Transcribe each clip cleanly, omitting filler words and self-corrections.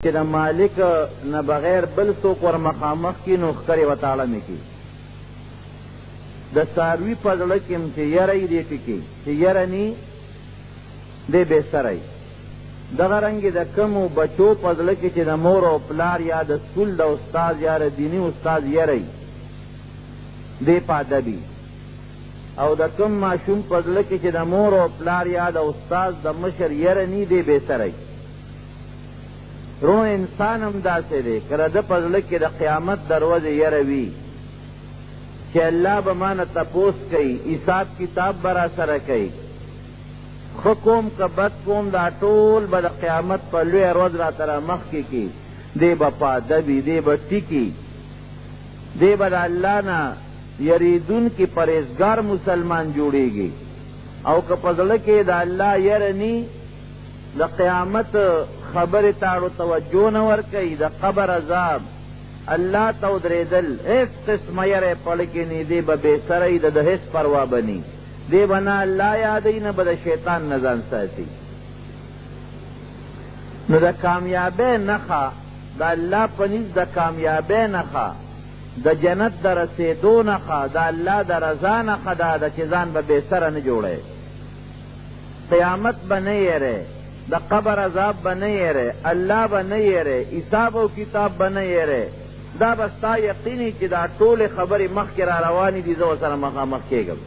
چې د مالک نه بغیر بل څوک ور مخامخ کي نو ښکرې ورته اړمې کي. د څاروي په زړه کې هم چې یره یې دې ټکي چې یره نی دی بې سره یي. دغه رنګې د کمو بچو په زړه کې چې د مور او پلار یا د سکول د استاد یا د دیني استاد یره یي دی په ادب یي. او د کم ماشوم په زړه کې چې د مور او پلار یا د استاد د مشر یره نی دی بې سره یي. رونو انسان هم داسې دی که د ده په زړه کې د قیامت دروازې یره وي چې الله به مانه تپوس کوي، حساب کتاب به را سره کوي، ښه کوم که بد کوم دا ټول به د قیامت په لویه ورځ راته را مخکې کي. دی به په ادب وي، دی به ټیکي، دی به د الله نه یریدونکي پرهیزګار مسلمان جوړیږي. او که په زړه کې د الله یره نی د قیامت خبرې تاړو توجه نه ورکوي، د قبر عذاب الله ته ودرېدل هېڅ قسمه یری پړ کې نی، دی به بې سره یي، د هېڅ پروا به نی. دی به نه الله یادوي نه به د شیطان نه ځان ساتي. نو د کامیابۍ نښه د الله په نزد د کامیابۍ نښه د جنت د رسېدو نښه د الله د رضا نښه دا ده چې ځان به بې سره نه جوړی، قیامت به نه یری، د قبر عذاب به نه یری، الله به نه یری، حساب او کتاب به نه یری. دا به ستا یقیني چې دا ټولې خبرې مخکې را روانې دي، زه ورسره مخامخ کېږم.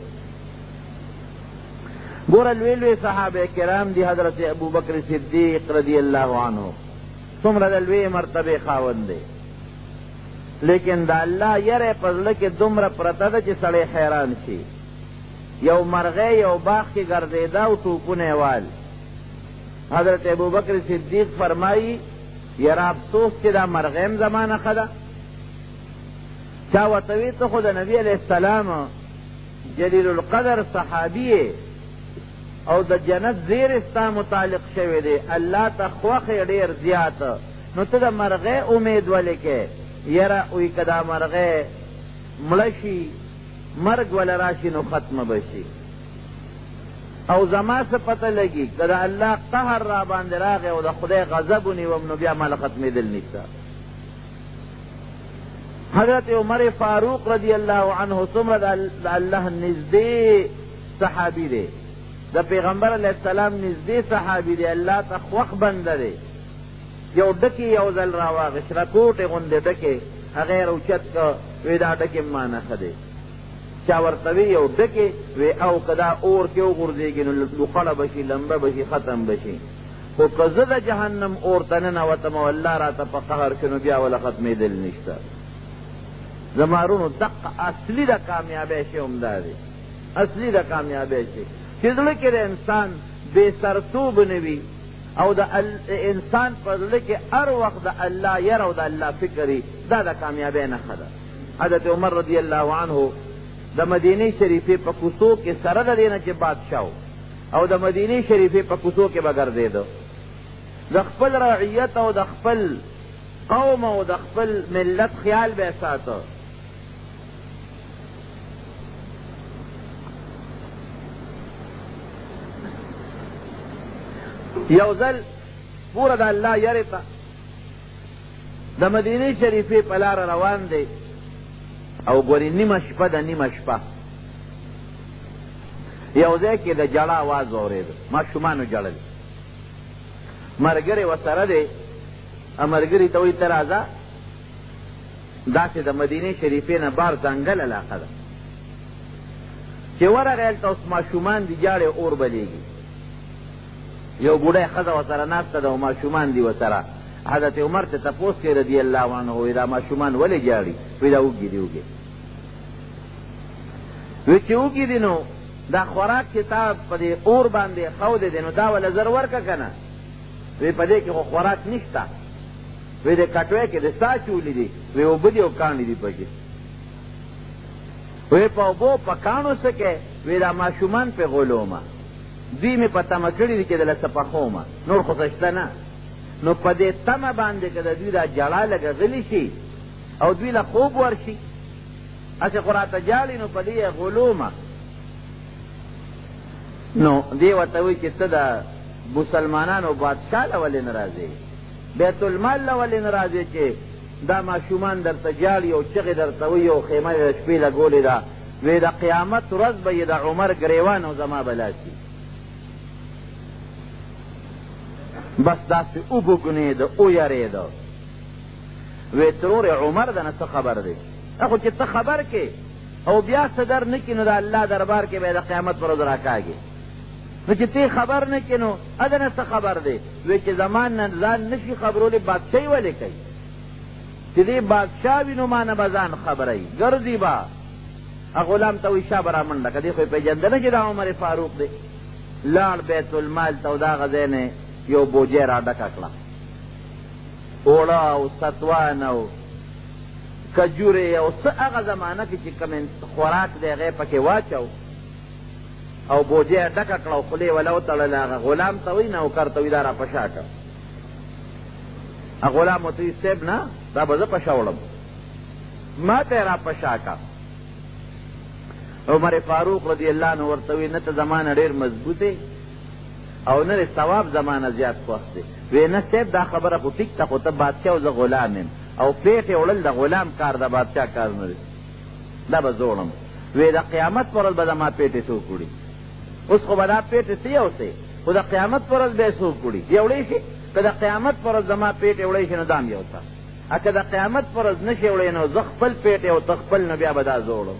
ګوره لوی لوی صحابه کرام دي، حضرت ابوبکر صدیق رضی الله عنه څومره د لوی مرتبې خاوند دی، لیکن د الله یری په زړه کې دومره پرته ده چې سړی حیران شي. یو مرغۍ یو باغ کې ګرځېده او ټوپونه یې وال. حضرت ابوبکر صدیق فرمایی یرا افسوس چې دا مرغیم زمانه ښه ده. چا ورته وی ته خو د نبي علیه السلام جلیل القدر صحابي او د جنت زیر ستا متعلق شوی دی، الله ته خوښ یې ډېر زیات، نو ته د مرغۍ امید ولې کې؟ یره وی که دا مرغۍ مړه شي مرګ وله راشي نو ختمه به شي، او زما څه پته لګي که د الله قهر را باندې راغی او د خدای غضب ونیوم نو بیا ماله ختمېدل نشته. حضرت عمر فاروق رضی الله عنه څومره د الله نږدې صحابي دی، د پیغمبر علیه السلام نږدې صحابي دی، الله ته خوښ بنده دی. یو ډکې یو ځل را واغېست، رکوټې غوندې ډکې، هغه یې راوچت که وی دا ډکې مانه ښه دی. چا ورته وی یو ډکې وی او که دا اور کې وغورځېږي نو لوخړه به شي، لمبه به شي، ختم به شي. خو که زه د جهنم اور ته ننوتم او الله راته په قهر شي نو بیا وله ختمېدل نشته. زما وروڼو دقه اصلي د کامیابۍ شی همدا دی، اصلي د کامیابۍ شی چې زړه کې د انسان بې سرتوب نه وي او د انسان په زړه کې هر وخت د الله یره او د الله فکر وي، دا د کامیابۍ نښه ده. حضرت عمر رضی الله عنه د مدینې شریفې په کوڅو کې سره د دې نه چې بادشاه او د مدینې شریفې په کوڅو کې به ګرځېده، د خپل رعیت او د خپل قوم او د خپل ملت خیال به یې ساته. یو ځل پوره د الله یرې ته د مدینې شریفې په لاره روان دی او ګورې نیمه شپه ده، نیمه شپه یو ځای کې د جړه آواز واورېده، ماشومانو ژړل. ملګری ورسره دی، ملګري ته وایي ته راځه، داسې د مدینې شریفې نه بار ځنګل علاقه ده چې ورغی هلته اوس ماشومان دي جاړې اور بلیږي. یو بوډۍ ښځه ورسره ناسته ده او ماشومان دي ورسره. حضرت عمر ته تپوس کوي رضی الله عنه، وایي دا ماشومان ولې جاړي؟ وایي دا وږي دي وږي. وایي چې وږي دي نو دا خوراک چې تا په دې اور باندې ښودی دی نو دا وله زر ورکه که نه؟ وایي په دې کې خو خوراک نشته. وایي د کټوۍ کې د سا چولي دي، وایي اوبه دي او کاڼي دي پکې. وایي په اوبو په کاڼو څه کوې؟ وایي دا ماشومان پې غولومه، دوی مې په تمه کړي دي چې دله څه پخومه، نور خو څه شته نه. نو په دې تمه باندې که د دوی دا جړا لږه غلي شي او دوی له خوب ورشي، هسې خو راته جاړي نو په دې یې غلومه. نو دې ورته وایي چې ته د مسلمانانو بادشاه له ولې نه راځې؟ بیت المال له ولې نه راځې چې دا ماشومان درته جاړي او چغې درته وایي او خیمه د شپې لګولې ده وی د قیامت ورځ به یې د عمر ګریوان او زما بلاسي بس داسې وبوګنېده ویرېده وی ترور عمر د نه څه خبر دی خو چې ته خبر کې او بیا څه در نه کړي نو د الله دربار کې به یې د قیامت پر ورځ راکاږي نو چې تی خبر نه کړي نو د نه څه خبر دی وی چې زمان نه ځان نشي خبرولی بادشاهي ولې کوي چې دی بادشاه وي نو ما نه به ځان خبروي ګرځي به غلام ته وایي شا به را منډه که دی خو یې پېژنده نه چې دا عمر فاروق دی لاړ بیت المال ته او د هغه ځای نه یو بوجۍ را ډکه کړه اوړه او ستوان او کجورې او څه هغه زمانه کې چې کوم خوراک دی هغه یې پکې واچو او بوجۍ یې ډکه کړه او خولې وله وتړله هغه غلام ته وایي نوکر ته وایي دا را پشا کړه غلام ورته وایي صاحب نه دا به زه پشا وړم ما ته یې را پشا کړه عمر فاروق رضی الله عنه ورته وایي نه ته زما نه ډېر مضبوط او نه د ثواب زمانه زیات خوښ دی وی نه صاحب دا خبره خو ټیک ته خو ته بادشاه او زه غلام یم او پیټې وړل د غلام کار د بادشاه کار نه دی دا به زه وړم وی د قیامت پر ورځ به زما پیټې څوک وړي اوس خو به دا پیټې څه یو څه خو د قیامت پر ورځ به یې څوک وړي یوړی شي که د قیامت پر ورځ زما پیټې وړی شي نو دا هم یو څه که د قیامت پر ورځ نه شي وړی نو زه خپل پیټې او ته خپل نو بیا به دا زه وړم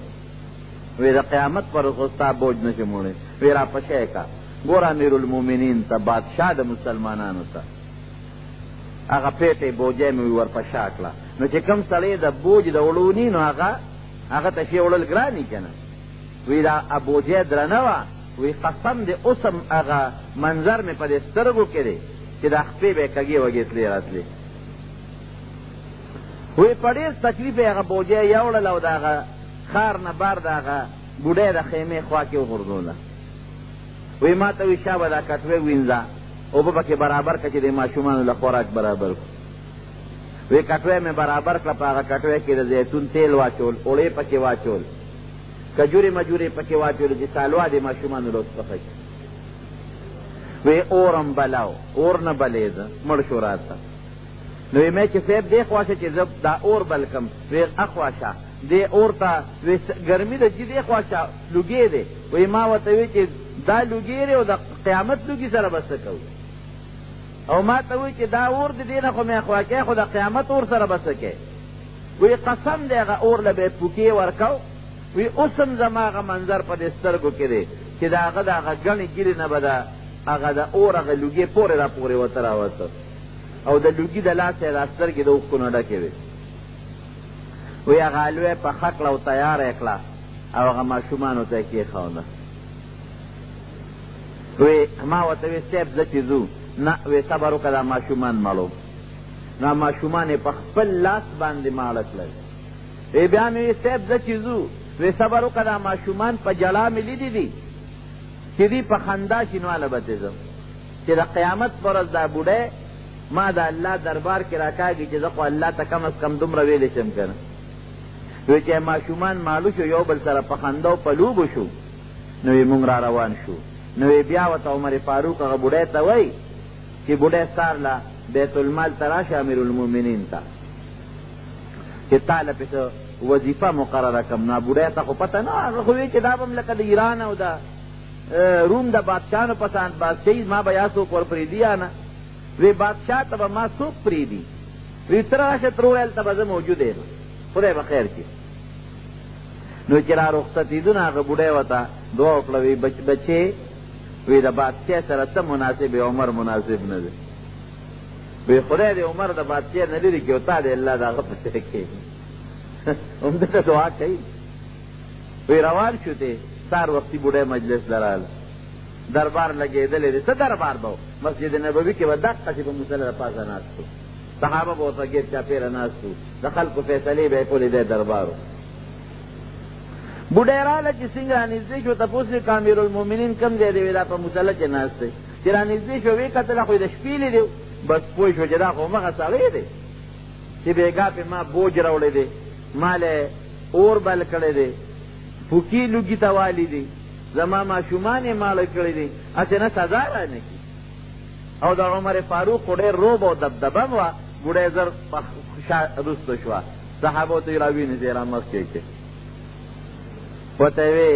وی د قیامت پر ورځ خو ستا بوج نه شم وړی وی را پشی که ګوره امیرالمؤمنین ته بادشاه د مسلمانانو ته هغه پیټې بوجۍ مې ورپشا کړه نو چې کوم سړی د بوج د وړوني نو هغه ته شی وړل ګراني که نه وی دا بوجۍ درنه وه وی قسم دې اوس هم هغه منظر مې په دې سترګو کې دی چې دا خپې به یې کږې وږې تلې راتلې وی په ډېر تکلیف یې هغه بوجۍ یوړله او د هغه ښار نه بار د هغه بوډۍ د خیمې خوا کې وغورځوله وی ما ته وی شا به دا کټوۍ وینځه اوبه پکې برابر کړه چې د ماشومانو له خوراک برابر کړو وی کټوۍ مې برابر کړه په هغه کټوۍ کې د زیتون تیل واچول اوړې پکې واچول کجورې مجورې پکې واچول چې سالوا د ماشومانو له پخه کړي وی اور هم بلاو اور نه بلېده مړ شو راته نو وی مې چې صاحب دې خوا شه چې زه دا اور بل کړم وی اخوا شه دې اور ته وی ګرمي ده چې دې خوا شه لوګې دی وی ما ورته وی چې دا لوګي دی او د قیامت لوګي سره به څه کوو او ما ته وایي چې دا اور د دې نه خو مې خوا کوې خو د قیامت اور سره به څه کوې وایي قسم دی هغه اور له به یې پوکې ورکو وایي اوس هم زما هغه منظر په دې سترګو کې دی چې د هغه د هغه ګڼې ګیرې نه به د هغه د اور هغه لوګې پورې را پورې ورته راوته او د لوګي د لاسه یې دا سترګې د اوښکو نه ډکې وې وایي هغه حلوه یې پخه کړه او تیاره یې کړه او هغه ماشومانو ته یې کېښوده وی ما ورته وی صاحب زه چې ځو نه وی صبر وکړه دا ماشومان مړو نو ماشومان یې په خپل لاس باندې ماړه کړل وی بیا مې وی صاحب زه چې ځو وی صبر وکړه دا ماشومان په جلا مې لیدي دي چې دوی په خندا شي نو هله به ځم چې د قیامت پر ورځ دا بوډۍ ما د الله دربار کې راکاږي چې زه خو الله ته کم از کم دومره ویلی شم که نه وی چې ماشومان مالو شو یو بل سره په خندا په لوبو شو نو وی مونږ را روان شو نو بیا ورته عمر فاروق هغه بوډۍ ته وایي چې بوډۍ سار له بیت المال ته راشه امیرالمؤمنین ته چې تا له پې څه وظیفه مقرره کړم نو بوډۍ ته خو پته نه هغه خو وایي چې دا به م لکه د ایران او د روم د بادشاهانو په شان بادشاهي ما به یا څوک ورپرېږدي یا نه وی بادشاه ته به ما څوک پرېږدي وی ته راشه ترور هلته به زه موجود یم خدای به خیر کړي نو چې را رخصتېدو نه هغه بوډۍ ورته دعا وکړه وی بچې وی د بادشاه سره ته مناسب عمر مناسب نه دی وی خدای دې عمر د بادشاه نه لرې کړي او تا دې الله د هغه پسې کړي همدته دعا کوي وی روان شو دی سار وختي بوډۍ مجلس له راله دربار لګېدلی دی څه دربار به مسجد نبوي کې به دقسې په مصلی د پاسه ناست و صحابه به ورته ګیر چاپېره ناست و د خلکو فیصلې به یې کولې دی دربار و بوډۍ راله چې څنګه رانږدې شو تپوس یې که امیرالمؤمنین کوم ځای دی وی دا په مصله کې ناست دی چې رانږدې شو ویې کتله خو یې د شپې لیدی بس پوه شو چې دا خو همغه سړی دی چې بېګا پې ما بوج راوړی دی ما له اور بل کړی دی پوکي لوګي ته والی دی زما ماشومان یې ماړه کړی دی هسې نه سزا رانه کړي او د عمر فاروق خو ډېر روب او دبدبه م وه، بوډۍ زر رستو شوه، صحابو ته یې راوینځې را مخکې کړې، ورته یې وې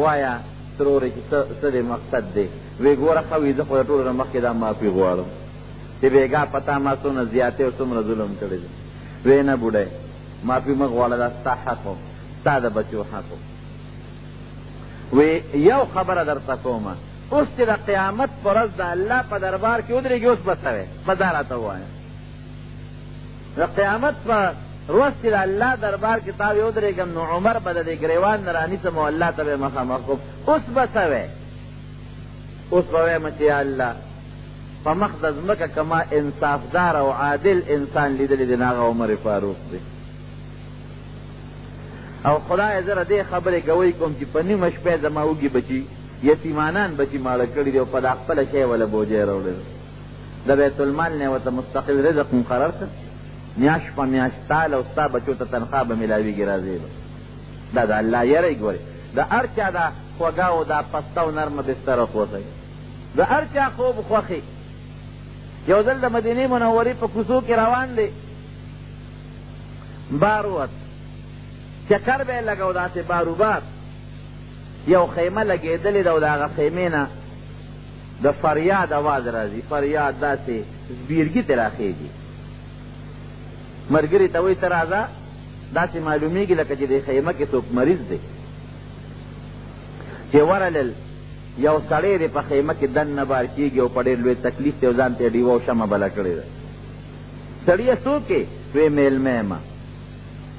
وایه ترورې چې څه دې مقصد دی؟ وی ګوره ښه وي زه خو د ټولو نه مخکې دا معافي غواړم چې بېګا په تا ما څومره زیاتې او څومره ظلم کړی دی. وی نه بوډۍ معافي مه غواړه، دا ستا حق و، ستا د بچو حق و. وی یو خبره درته کومه، اوس چې د قیامت په ورځ د الله په دربار کې ودرېږي اوس به څه وی؟ به دا راته ووایه. د قیامت په ورځ چې د الله دربار کې تا وی ودرېږم نو عمر به د دې ګریوان نه رانیسم او الله ته به یې مخامخ کوم، اوس به څه وی؟ اوس به وایم چې یا الله په مخ د ځمکه که ما انصافدار او عادل انسان لیدلی دی نو هغه عمر فاروق دی. او خدای زه دې خبرې ګوی کوم چې په نیمه شپه زما وږي بچي یتیمانان بچي ماړه کړي دي او په دا خپله شی وله بوجۍ راوړی دی. د بیت المال نه ورته مستقل رزق مقرر کړ، میاشت په میاشت تال او ستا بچو ته تنخوا به میلاویږي راځي به. دا د الله یری ګورې، د هر چا دا خوږه او دا پسته او نرمه بستره خوښوي، د هر چا خوب خوښي. یو ځل د مدینې منورې په کوڅو کې روان دی، بار ووت، چکر به یې لګو داسې باروبار، یو خیمه لګېدلې ده او د هغه خیمې نه د فریاد اواز راځي، فریاد داسې زبیرګي ترې راخېږي. ملګري ته وایي ته راځه، داسې معلومیږي لکه چې د خیمه کې څوک مریض دی. چې ورلل یو سړی دی په خیمه کې دننه بار کېږي او په ډېر لوی تکلیف دی او ځان ته یې ډیوه او شمه بله کړې ده. سړیه څوک یې؟ وی میلمه یم.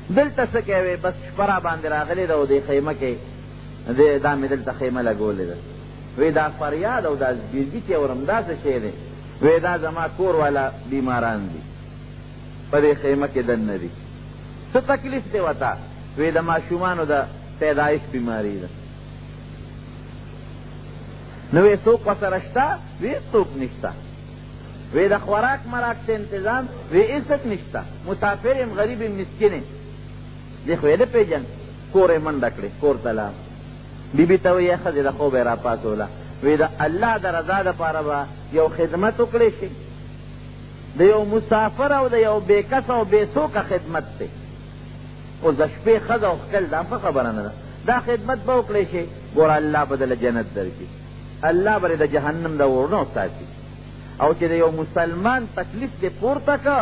دلته څه کوې؟ وی بس شپه را باندې راغلې ده او دې خیمه کې دا مې دلته خیمه لګولې ده. وی دا فریاد او دا زبیرګي چې اورم دا څه شی دی؟ وی دا زما کور والا بیماران دي په دې خیمه کې دننه دي. څه تکلیف دی ورته؟ وی د ماشومانو د پیدایش بیماري ده. نو وی څوک ورسره شته؟ وی څوک نشته. وی د خوراک مراک څه انتظام؟ وی هېڅ نشته. مسافر یم، غریب یم، مسکین یم. دې خو یې نه پېژند. کور یې منډه کړې، کور ته لاړ. بیبي ته وایي ښځې د خوبه یې راپاڅوله. وی د الله د رضا دپاره به یو خدمت وکړی شي. د یو مسافر او د یو بېکس او بېڅوکه خدمت دی. اوس د شپې ښځه او ښکل دا ښه خبره نه ده، دا خدمت به وکړی شي، ګوره الله به دله جنت درکړي، الله به د جهنم د ورنو ساتي. او چې د یو مسلمان تکلیف دې پورته که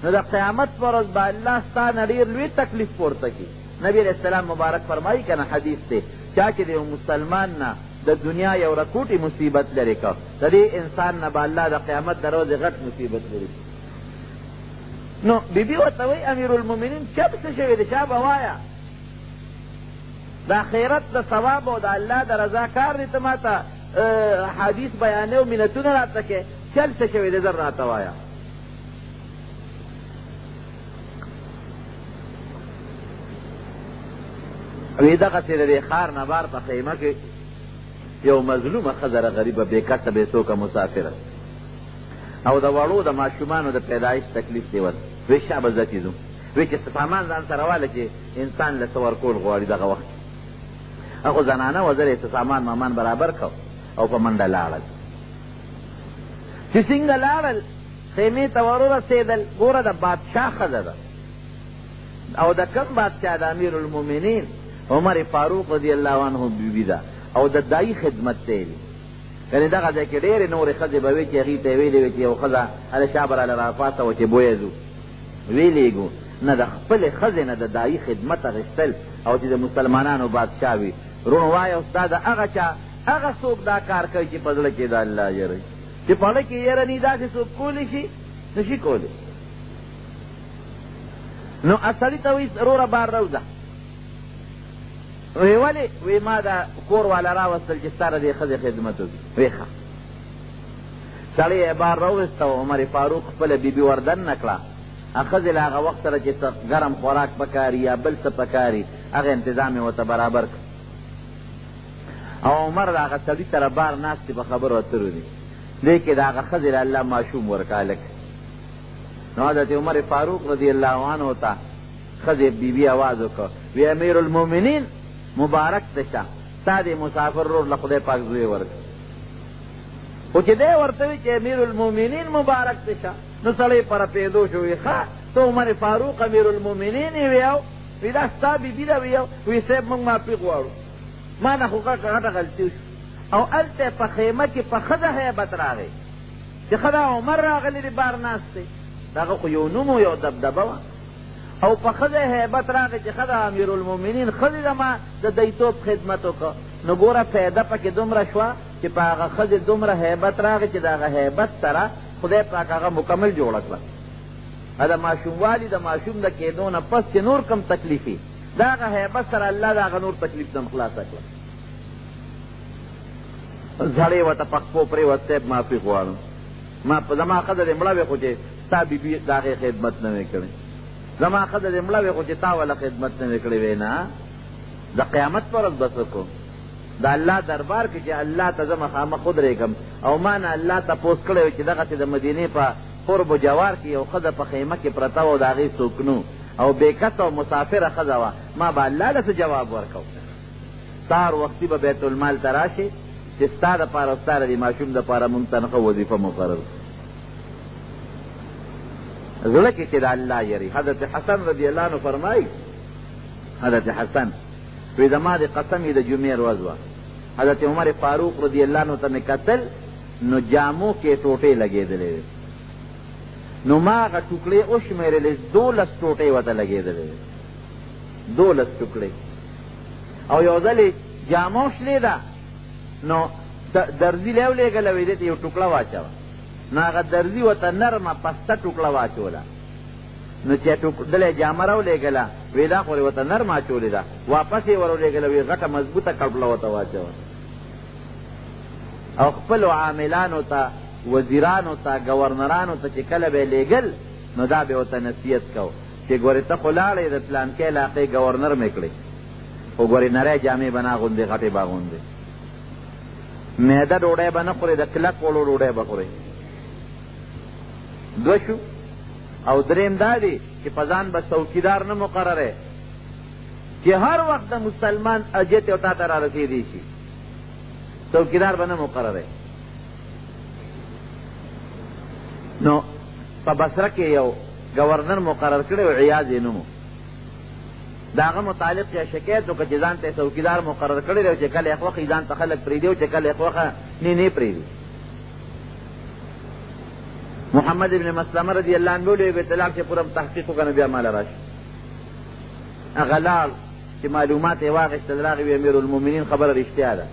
نو د قیامت په ورځ به الله ستا نه ډېر لوی تکلیف پورته کړي. نبی علیه السلام مبارک فرمایي که نه حدیث دی، چا چې د یو مسلمان نه د دنیا یو رکوټي مصیبت لرې که، د دې انسان نه به الله د قیامت د ورځې غټ مصیبت لري. نو بیبي ورته وایي امیرالمؤمنین چپ څه شوي دی؟ چا به وایه د آخرت د ثواب او د الله د رضا کار دی، ته ما ته حدیث بیانې او منتونه راته کې، چل څه شوی دی زر راته وایه. وی دغسې د دې ښار نه بار په خیمه کې یو مظلومه ښځه را غریبه بېکسه بېڅوکه مسافره او د وړو د ماشومانو د پیدایش تکلیف دی ورته. وی شابه زه چې ځو، وی چې سامان ځان سره واله چې انسان له څه ورکول غواړي دغه وخت. هغو زنانه وه زر یې څه سامان مامان برابر کو او په منډه لاړل. چې څنګه لاړل خیمې ته ورورسېدل، ګوره د بادشاه ښځه ده او د کم بادشاه د امیرالمؤمنین عمر فاروق رضی الله عنه بیبي ده او د دایي خدمت ته یې یعنې دغه ځای کې ډېرې نورې ښځې به وې چې هغې ته یې ویلې وې چې یو ښځه هله شا به راله راپاڅوه چې بویه ځو ویلېږو نه، د خپلې ښځې نه د دایي خدمت اخیستل او چې د مسلمانانو بادشاه وي. رونو وایه استاد هغه چا هغه څوک دا کار کوي چې په زړه کې د الله یره چې په زړه کې یره نی داسې څوک کولی شي نشي کولی. نو سړي ته وایي وروره بار راوځه. وی ولې؟ وی ما دا کور والا راوستل چې ستا د دې ښځې خدمت وکړي. وی ښه. سړی یې بار راوسته او عمر فاروق خپله بیبي وردننه کړه. ښځې له هغه وخت سره چې څه ګرم خوراک پکاري یا بل څه پکاري هغه انتظام یې ورته برابر کړ. او عمر د هغه سړي سره بار ناست په خبرو اترو دي، دې کې د هغه ښځې له الله ماشوم ورکړه هلک. نو حضرت عمر فاروق رضی الله عنه ته ښځې بیبي آواز وکړ، وی امیرالمؤمنین مبارک ته شه، ستا دې مسافر رور له خدای پاک زوی ورکړه. خو چې دی ورته وي چې امیر المؤمنین مبارک دې شه نو سړی پر پیدو شو وي ښه ته عمر فاروق امیر المؤمنین یې ویاو وی دا ستا بیبي ده ویاو وی صاحب موږ معافي غواړو ما نه خو غټه غلطي وشو او هلته په خیمه کې په ښه د هیبت راغی چې ښه دا عمر راغلی دی بار ناست دی دغه خو یو نوم یو دبدبه وه او په ښه د هیبت راغی چې ښه د امیر المؤمنین ښځې ده ما د دیتوب خدمت وکړه نو ګوره فایده پکې دومره شوه چې په هغه ښځې دومره هیبت راغی چې د هغه هیبت سره خدای پاک هغه مکمل جوړه کړه د ماشوموالي د ماشوم د کېدو نه پس چې نور کم تکلیفي د هغه هیبت سره الله د هغه نور تکلیف نه خلاصه کړه زړې ورته په خپو پرېوت صاحب معافي غواړم زما ښځه دې مړه وې خو چې ستا بیبي د هغې خدمت نه وې کړی زما ښځه دې مړه وې خو چې تا وله خدمت نه وې کړی وې نه د قیامت په ورځ به څه کوم د الله دربار کې چې الله ته زه مخامخ ودرېږم او ما نه الله تپوس کړی وی چې دغسې د مدینې په قرب و جوار کې یو ښځه په خیمه کې پرته وه او د هغې څوک نو او بېکسه او مسافره ښځه وه ما به الله له څه جواب ورکوم سهار وختي به بیت المال ته راشي چې ستا دپاره او ستا د دې ماشوم دپاره مونږ ته نښه وظیفه مقرر زړه کې چې د الله یری حضرت حسن رضی الله عنه فرمایي حضرت حسن وی زما د قسم د جمعې ورځ وه حضرت عمر فاروق رضی الله عنه ته مې کتل نو جامو کې ټوټې لګېدلې وې نو ما هغه ټوکړې وشمېرلې 12 ټوټې ورته لګېدلې وې 12 ټوکړې او یو ځل یې جامو شلې ده نو درزي لی ولېږله وی دې ته یو ټوکړه واچوه نو هغه درزي ورته نرمه پسته ټوکړه واچوله نو چې دله جامه راولېږله وی دا خو ورته نرمه اچولې ده واپس یې ورولېږله وی غټه مضبوطه کړپله ورته واچوه او خپلو عاملانو ته وزیرانو ته ګورنرانو ته چې کله به یې لېږل نو دا به ورته نصیحت کو چې ګورې ته خو لاړې د پلانکۍ علاقې ګورنر مې کړې خو ګورې نری جامې به نه اغوندې غټې به اغوندې معده ډوډۍ به نه خورې د کلک وړو ډوډۍ به خورې دوه شو او دریم دا دی چې په ځان به څوکیدار نه مقرره چې هر وخت د مسلمان اجت او تا ته را رسېدی شي څوکیدار به نه مقرره نو په بصره کې یو گورنر مقرر کړی و عیاض یې نوم د هغه متعلق یا شکایت وکړه چې ځان ته یې څوکیدار مقرر کړی دی او چې کله یې خوښي ځان ته خلک پرېږدي او چې کله یې خوښه نه پرېږدي محمد ابن مسلمه رضی الله عنه ویلي بیت الله چې پوره تحقیق وکړه بیا ماله راشي هغه لاړ چې معلومات یې واخېستل راغی وی امیر المؤمنین خبره رښتیا ده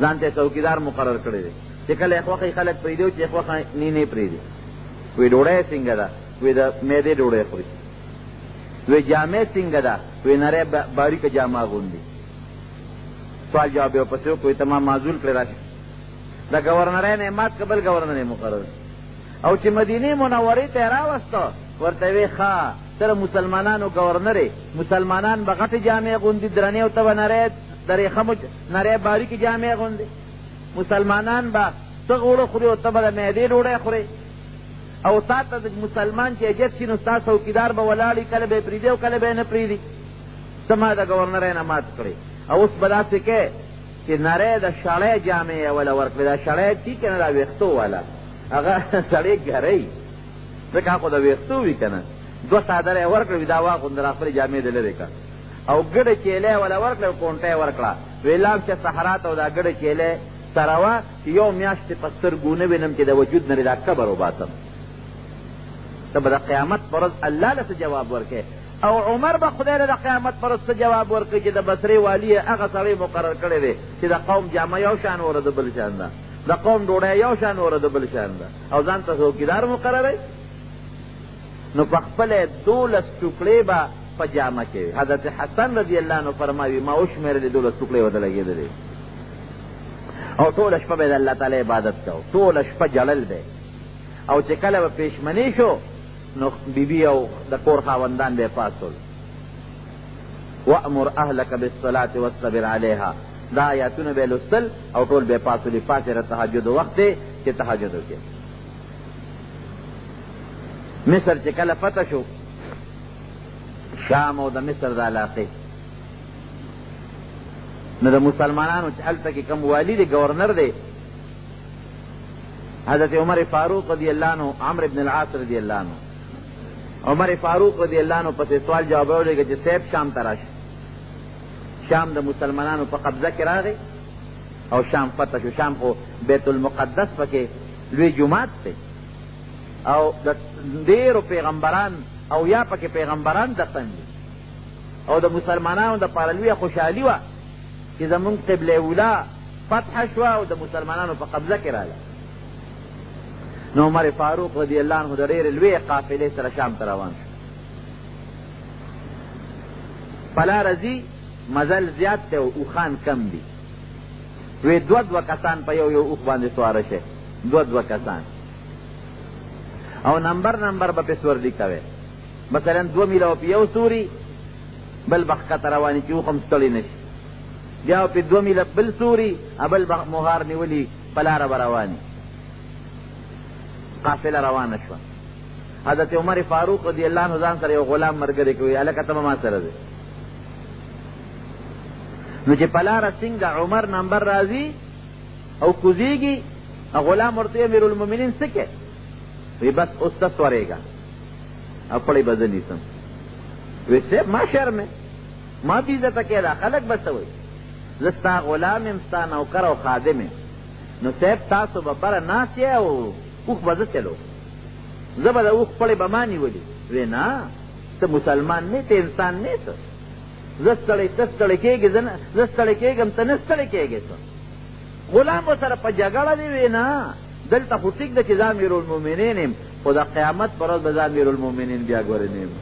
ځان ته یې څوکیدار مقرر کړی دی چې کله یې خوښي خلک پرېږدي او چې یې خوښه نه پرېږدي وی ډوډۍ یې څنګه ده وی د معدې ډوډۍ خوري وی جامې څنګه ده وی نری باریکه جامه اغوندي سوال جواب یې ورپسې وکړو ته ما معزول کړې راشي د ګورنرۍ نه یې مات که بل ګورنر یې مقرر او چې مدینې منورې ته یې راوسته ورته وی ښه ته د مسلمانانو ګورنر مسلمانان به غټې جامې اغوندي درنې او ته به نری باریکې جامې اغوندي مسلمانان به تغ وړه خوري او ته به د معدې ډوډۍ خورې او تا ته د مسلمان چې اجت شي نو ستا څوکیدار به ولاړي کله به یې پرېږدي او کله به یې نه پرېږدي ته ما د ګورنرۍ نه مات کړې او اوس به داسې کې چې نری د شړۍ جامې یې وله ورکړې دا شړۍ چې که نه دا ویښتو والا هغه سړی ګرۍ ځکه هغه خو د ویښتو وي که نه 2 څادره یې ورکړې وي دا واغونده را خپلې جامې د لرې کړه او ګډه چیله یې وله ورکړه او کونټه یې ورکړه وی لاړ شه صحرا ته او دا ګډه چیله سره وه چې یو میاشتې په سترګو نه وینم چې د وجود نه دا کبر وباسم ته به د قیامت په ورځ الله له څه جواب ورکوې او عمر به خدای له د قیامت پر څه جواب ورکوي چې د بصرې والي هغه سړی مقرر کړی دی چې د قوم جامه یو شان وره د بل شان ده د قوم ډوډۍ یو شان وره د بل شان ده او ځان ته څوکیدار مقرروي نو په خپله 12 ټوکړې به په جامه کې حضرت حسن رضی الله عنه فرمایي ما وشمېرلې 12 ټوکړې ورته لګېدلې او ټوله شپه به د الله تعالی عبادت کو ټوله شپه جړل دی او چې کله به پېشمني شو نو بیبي او د کور خاوندان به یې پاڅول وامر اهلک بالصلاة واصطبر علیها دا آیاتونه به یې لوستل او ټول به یې پاڅولي پاڅېږه تهجد وخت دی چې تهجد وکړې مصر چې کله فتح شو شام او د مصر د علاقې نو د مسلمانانو چې هلته کې کوم والي دی ګورنر دی حضرت عمر فاروق رضی اللہ عنہ عمرو بن العاص رضی اللہ عنہ عمر فاروق رضی اللہ عنہ پس سوال جواب ورکړي چې صاحب شام ته راشه. شام د مسلمانانو په قبضه کې راغی او شام فتح شو. شام خو بیت المقدس پکې لوی جماعت دی او د ډېرو پیغمبران او یا پکې پیغمبران دفن دي او د مسلمانانو د پاره لویه خوشحالي وه چې زمونږ قبله اولا فتح شوه او د مسلمانانو په قبضه کې راغله. نو عمر فاروق رضی اللہ عنہ د ډېرې لویې قافلې سره شام ته روان شو. په لاره ځي مزل زیات دی او اوښان کم دي. وی دوه کسان په یو اوښ باندې سواره شي، دوه کسان او نمبر به پې سورلي کوي. مثلا 2 میله په یو سوري بل به ښکته رواني چې اوښ هم ستړي نه شي. بیا په 2 میله بل سوري بل به مغار نیولي په لاره به رواني. قافله روانه شوه. حضرت عمر فاروق رضی اللہ عنہ ځان سره یو غلام ملګری کوي، هلکه ته به ما سره دی. نو چې په لاره څنګه عمر نمبر راځي او کوزیږي، غلام ورته امیر المؤمنین څه کې؟ وی بس اوس ته سورېږه او پړی به زه نیسم. وی صاحب ما شرمې ما بېعزته کېده، خلک به څه وایي؟ زه ستا غلام یم، ستا نوکر او خادم یم. نو صاحب تاسو به بره ناست یې او اوښ به زه چلو، زه به د اوښ پړی به ما نیولي. وی نه ته مسلمان نه، ته انسان نه څه. زه ستړی کېږي، زه ستړی کېږم، ته نه ستړی کېږې څه. غلام ورسره په جګړه دی. وی نه دلته خو ټیک ده چې زه امیرالمؤمنین یم، خو د قیامت پر ورځ به زه امیرالمؤمنین بیا ګورې نه یم.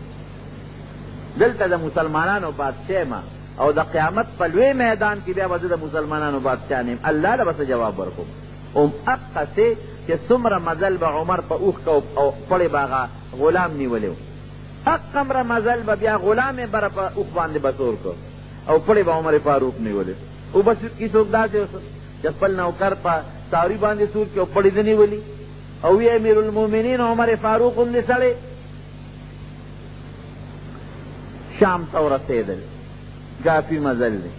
دلته د مسلمانانو بادشاه یم او د قیامت په لوی میدان کې بیا به زه د مسلمانانو بادشاه نه یم. الله له به څه جواب ورکوم. هغسې چې څومره مزل به عمر په اوښ که او پړې به هغه غلام نیولی و، هغومره مزل به بیا غلام یې بره په اوښ باندې به سور کړ او پړې به عمر فاروق نیولی. او بس کې څوک داسې اوسه چې خپل نوکر په څاوري باندې سور کړي او پړې ده نیولي او وی امیرالمؤمنین عمر فاروق غوندې سړی. شام ته ورسېدل، کافي مزل دی.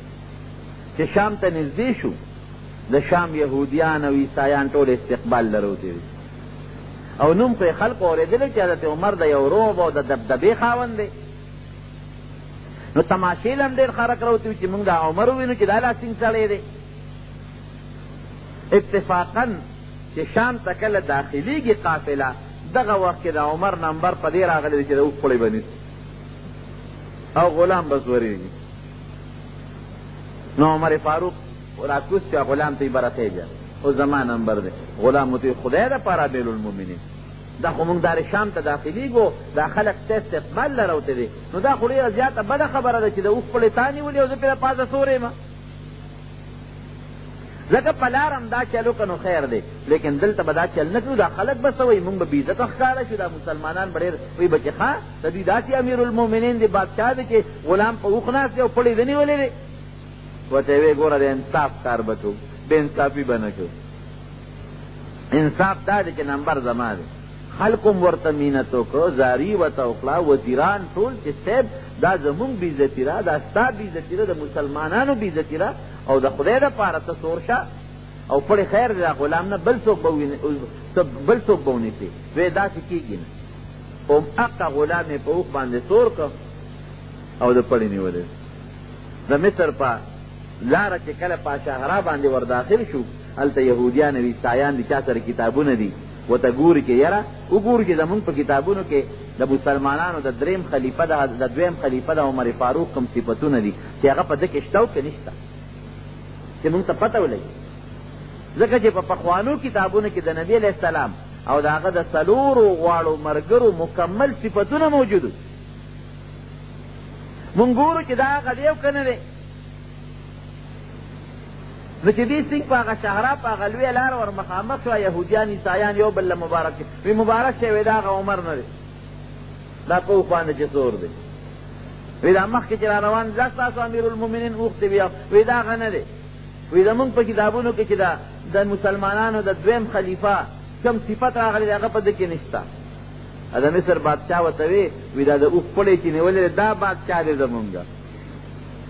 چې شام ته نږدې شو، د شام یهودیان او عیسایان ټول استقبال لروتي او نوم پرې خلقو اورېدلی چې حضرت عمر د یو روب او د دبدبې خاوند دی. نو تماشې له هم ډېر خلک راوتي چې موږ دا عمر ووینو چې دا لاسینګ سړی دی. اتفاقا چې شام ته کله داخلیږي قافله، دغه وخت کې د عمر نمبر په دې راغلی دی چې د اوښ پړی به نیسي او غلام به سورېږي. نو عمر فاروق راکوز شو، غلام ته یې بره خېږه او زما نمبر دی. غلام ورته خدای دپاره امیرالمؤمنین دا خو موږ دار شام ته داخلیږو، دا خلک ستا استقبال له راوته دی. نو دا خو ډېره زیاته بده خبره ده چې د اوښ پړې تا نیولي او زه پرې د پاسه سورې یم. ځکه په لار هم دا چل وکړه نو خیر دی، لیکن دلته به دا چل نه کړو. دا خلک به څه وایي؟ موږ به بېعزته ښکاره شو. دا مسلمانان به ډېر وایي به چې ښه د دوی داسې امیرالمؤمنین دی، بادشاه دی چې غلام په اوښ ناست دی او پړې ده نیولې دی. ورته یې ویې ګوره د انصاف کار به کوو، بې انصافي به نه کوو. انصاف دا دی چې نمبر زما دی. خلکو هم ورته مینت وکړه، زاري ورته وکړه، وزیران ټول چې صاحب دا زمونږ بېعزتي ده، دا ستا بېعزتي ده، د مسلمانانو بېعزتي ده او د خدای دپاره ته سور شه او پړې خیر دی. دا غلام نه بل څوک به ونیسي. وی داسې کېږي نه. هغه غلام یې په اوښ باندې سور کړ او د پړې نیولې. د مصر په لاره چې کله پاشاهرا باندې ور داخل شو، هلته یهودیان او عیسایان دي، چا سره کتابونه دي، ورته ګوري چې یاره وګورو چې زمونږ په کتابونو کې د مسلمانانو د دویم خلیفه د عمر فاروق کوم صفتونه دي چې هغه په ده کې شته او که نشته، چې مونږ ته پته ولګي. ځکه چې په پخوانو کتابونو کې د نبي علیه السلام او د هغه د 4 غواړو ملګرو مکمل صفتونه موجود دي. مونږ ګورو چې دا هغه دی او که نه دی. نو چې دې سنګ په هغه شهرا په هغه لویه لاره ور مخامخ شوه، یهودیان عیسایان یو بل له مبارک وی مبارک شی، وی دا هغه عمر نه دی، دا په اوښ باندې چې سور دی. وی دا مخکې چې را روان دا ستاسو امیرالمؤمنین اوښ دی، وی دا هغه نه دی. وی زمونږ په کتابونو کې چې د مسلمانانو د دویم خلیفه کم صفت راغلی دی هغه په ده کې نشته. د مصر بادشاه ورته وی دا د اوښ پړی چې نیولې دی دا بادشاه دی زمونږ،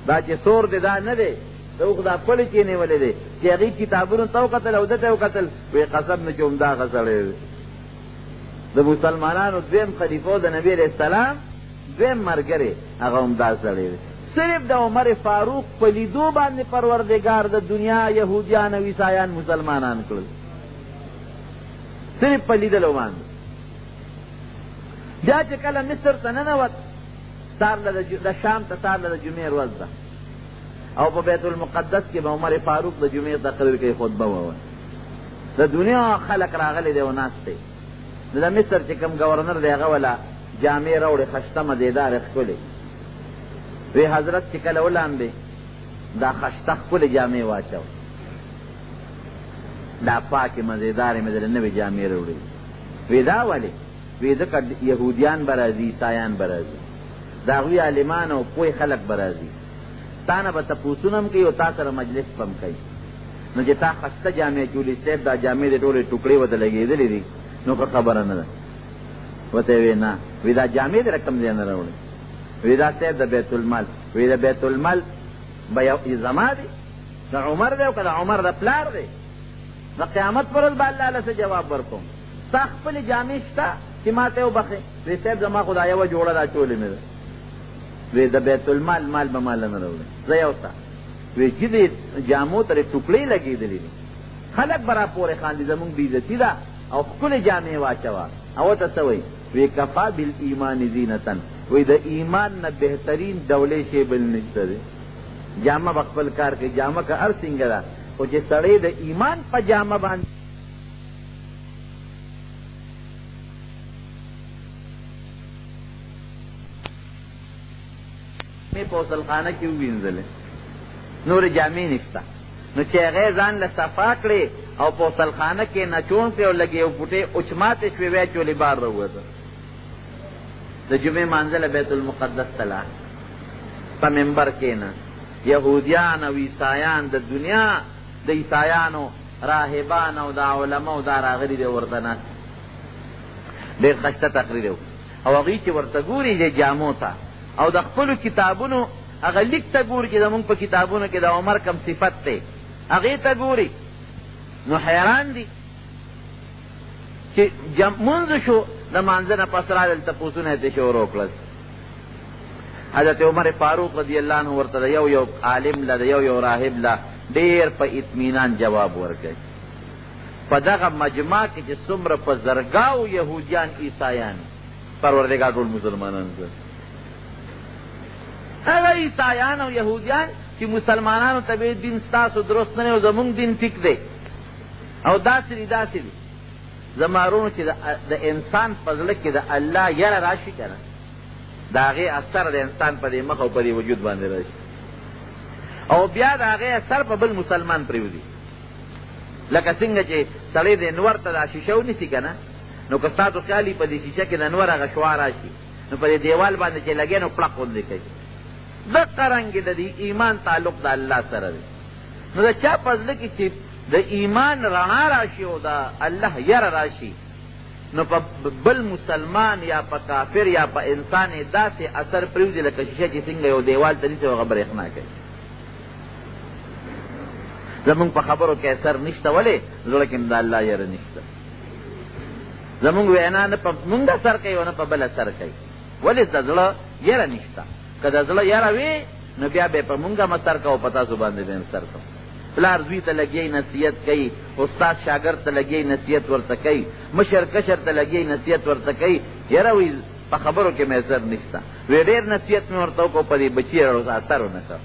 دا چې سور دی دا نه دی. د اوښ دا پلې چې یې نیولې دی چې هغې کتابونو ته وکتل او ده ته یې وکتل وی قسم نه چې همدغه سړی دی د مسلمانانو دویم خلیفه د نبي علیه السلام دویم ملګری هغه همدا سړی دی صرف د عمر فاروق په لیدو باندې پروردګار د دنیا یهودیان او عیسایان مسلمانان کړل صرف په لیدلو باندې بیا چې کله مصر ته ننوت د شام ته سهار له د جمعې ورځ ده او په بیت المقدس کې به عمر فاروق د جمعې تقریر کوي خطبه ووایي د دنیا خلق راغلی دی او ناست دی د مصر چې کوم گورنر دی هغه وله جامې راوړې خشته مزېدارې ښکلې وی حضرت چې کله ولامبې دا خشته ښکلې جامې واچوه دا پاکې مزېدارې مې درې نوې جامې راوړې وی دا ولې وی ځکه یهودیان به راځي عیسایان به راځي د هغوی عالمان او پوه خلک به راځي تا نه به تپوسونه هم کوي او تا سره مجلس به هم کوي نو چې تا خسته جامې چولي صاحب دا جامې د ټولې ټوکړې ورته لګېدلې دي نو ښه خبره نه ده ورته یې وی نه وی دا جامې د رقم ځای نه راوړې وی دا صاحب د بیت المال وی د بیت المال به زما دی د عمر دی او که د عمر د پلار دی د قیامت پر ورځ به الله له څه جواب ورکوم ستا خپلې جامې شته چې ما ته یې وبخې وی صاحب زما خو دا یوه جوړه دا ټولې مې ده وی د بیت المال مال به ماله نه راوړې زه یو ستا وی چې دې جامو ته ټوکړې لګېدلې دي خلک به راپورې خاندي زمونږ بېعزتي ده او ښکلې جامې واچوه او ورته څه وایي وی کفا بالایمان زینتن وی د ایمان نه بهترین ډولې شی بل نشته دی جامه به خپل کار کوي جامه که هر څنګه ده خو چې سړی د ایمان په جامه باندې په غسلخانه کې ووینځلې نورې جامې نشته نو چې هغې ځان له صفا کړې او په غسلخانه کې نچوڼ کړې او لږې یو پوټې اوچماتې شوې وی چولې بار راووته د جمعې مانځله بیت المقدس ته لاړ په منبر کېناست یهودیان او عیسایان د دنیا د عیسایانو راهبان او د علماو دا راغلي دی ورته ناست ډېر ښایسته تقریر و او هغوی چې ورته ګوري د جامو ته او د خپلو کتابونو هغه لیک ته ګوري چې زمونږ په کتابونو کې د عمر کم صفت دی هغې ته ګوري نو حیران دي چې مونځ شو د مانځه نه پس راغلل تپوسونه یې شروع کړل حضرت عمر فاروق رضی الله عنه ورته د یو عالم له د یو راهب له ډېر په اطمینان جواب ورکوي په دغه مجمع کې چې څومره په زرګاو یهودیان عیسایان پروردګار ټول مسلمانان کړ هغه عیسایان او یهودیان چې مسلمانانو ته به دین ستاسو درست نه دی او زمونږ دین ټیک دی او داسې دي داسې دي زما وروڼو چې د انسان په زړه کې د الله یره راشي که نه د هغې اثر د انسان په دې مخ او په دې وجود باندې راشي او بیا د هغې اثر په بل مسلمان پرېوځي لکه څنګه چې سړی د انور ته دا شیشه ونیسي که نه نو که ستاسو خیال وي په دې شیشه کې د انور هغه شعا راشي نو په دې دیوال باندې چې لګې نو پړق غوندې کوي دقه رنګې د دې ایمان تعلق د الله سره دی نو د چا په زړه کې چې د ایمان رڼا راشي او د الله یره راشي نو په بل مسلمان یا په کافر یا په انسان یې داسې اثر پرېوځي لکه شیشه چې څنګه یو دیوال ته نیسي او هغه برېښنا کوي زمونږ په خبرو کې اثر نشته ولې زړه کې د الله یره نشته زمونږ وینا نه په مونږ اثر کوي او نه په بل اثر کوي ولې د زړه یره نشته که د زړه یره وي نو بیا به په مونږ هم اثر کوو په تاسو باندې به هم اثر کوو پلار زوی ته لګیای نصیحت کوي استاد شاګرد ته لګیای نصیحت ورته کوي مشر کشر ته لګیای نصیحت ورته کوي یاره وی په خبرو کې مې اثر نشته وی ډېر نصیحت مې ورته وکړو په دې بچي اثر ونه کړ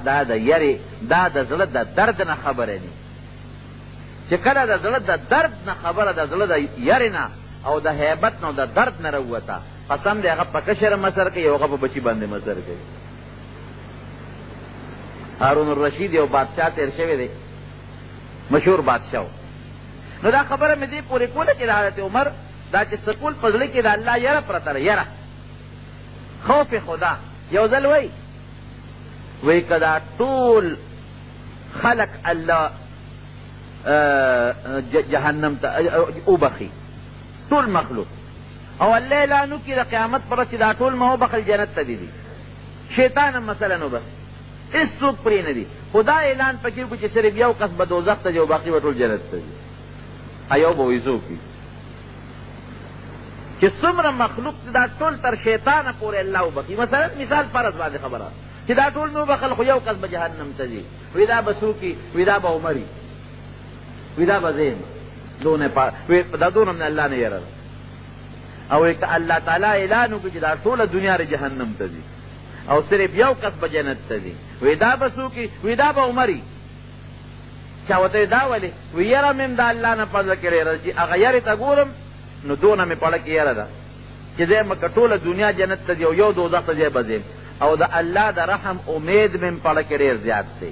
دا د یرې دا د زړه د درد نه خبره دي چې کله د زړه د درد نه خبره د زړه د یرې نه او د هیبت نه او د درد نه راووته قسم دی هغه په کشر مسر کوي او هغه په بچي باندې مسر کوي هارون الرشید یو بادشاه تیر شوی دی مشهور بادشاه نو دا خبره مې دې پورې کوله چې د حضرت عمر دا چې سکول په زړه کې د الله یره پرته ده یره خوف خدا یو ځل وی که دا ټول خلق الله جهنم ته وبخي ټول مخلوق او الله اعلان وکړي د قیامت پر ورځ چې دا ټول ما وبخل جنت ته دي شیطان هم مثلا وبخي هېڅوک پرې نه دي. خو دا اعلان پکې وکړو چې صرف یو کس به دوزخ ته ځي او باقي به ټول جنت ته ځي. یو به وایي څوک وي چې څومره مخلوق دا ټول تر شیطانه پورې الله وبخي. مثال فرض باندې خبره چې دا ټول مې وبخل خو یو کس به جهنم ته ځي. وی دا به څوک وي؟ وی دا به عمر وي، وی دا به زه یم. دا دونه من الله نه یره ده. او که الله تعالی اعلان وکړي چې دا ټوله دنیا د جهنم ته ځي او صرف یو کس به جنت ته ځي، وی دا به څوک وي؟ وی دا به عمر وي. چا ورته دا ولې؟ وی یره مې د الله نه فضله کې ډېره ده چې هغه یرې ته ګورم نو دونه مې پړه کې یره ده چې دی مکه ټوله دنیا جنت ته ځي او یو دوزخ ته ځای به ځیم. او د الله د رحم امید مې پړه کې ډېر زیات دی.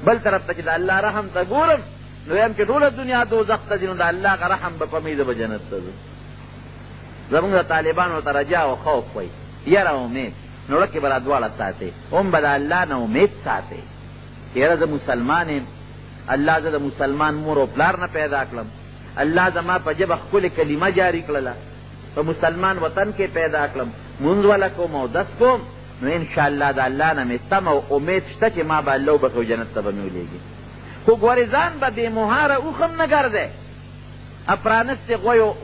بل طرف ته چې د الله رحم ته ګورم نو یم چې ټوله دنیا دوزخ ته ځي نو د الله غ رحم به په مې زه به جنت ته ځم. زمونږ د طالبانو ته رجا او خوف وایي، یره امید. نو ړکې به را دواړه ساتې، هم به د الله نه امید ساتې چې یره زه مسلمان یم، الله زه د مسلمان مور او پلار نه پیدا کړم، الله زما په ژبه ښکلې کلمه جاري کړله، په مسلمان وطن کې پیدا کړم، مونځ وله کوم او دس کوم، نو انشاءالله د الله نه مې تم او امید شته چې ما به الله وبخي او جنت ته به مې ولېږي. خو ګورې ځان به بې مهاره اوښ هم نه ګرځی، پرانستې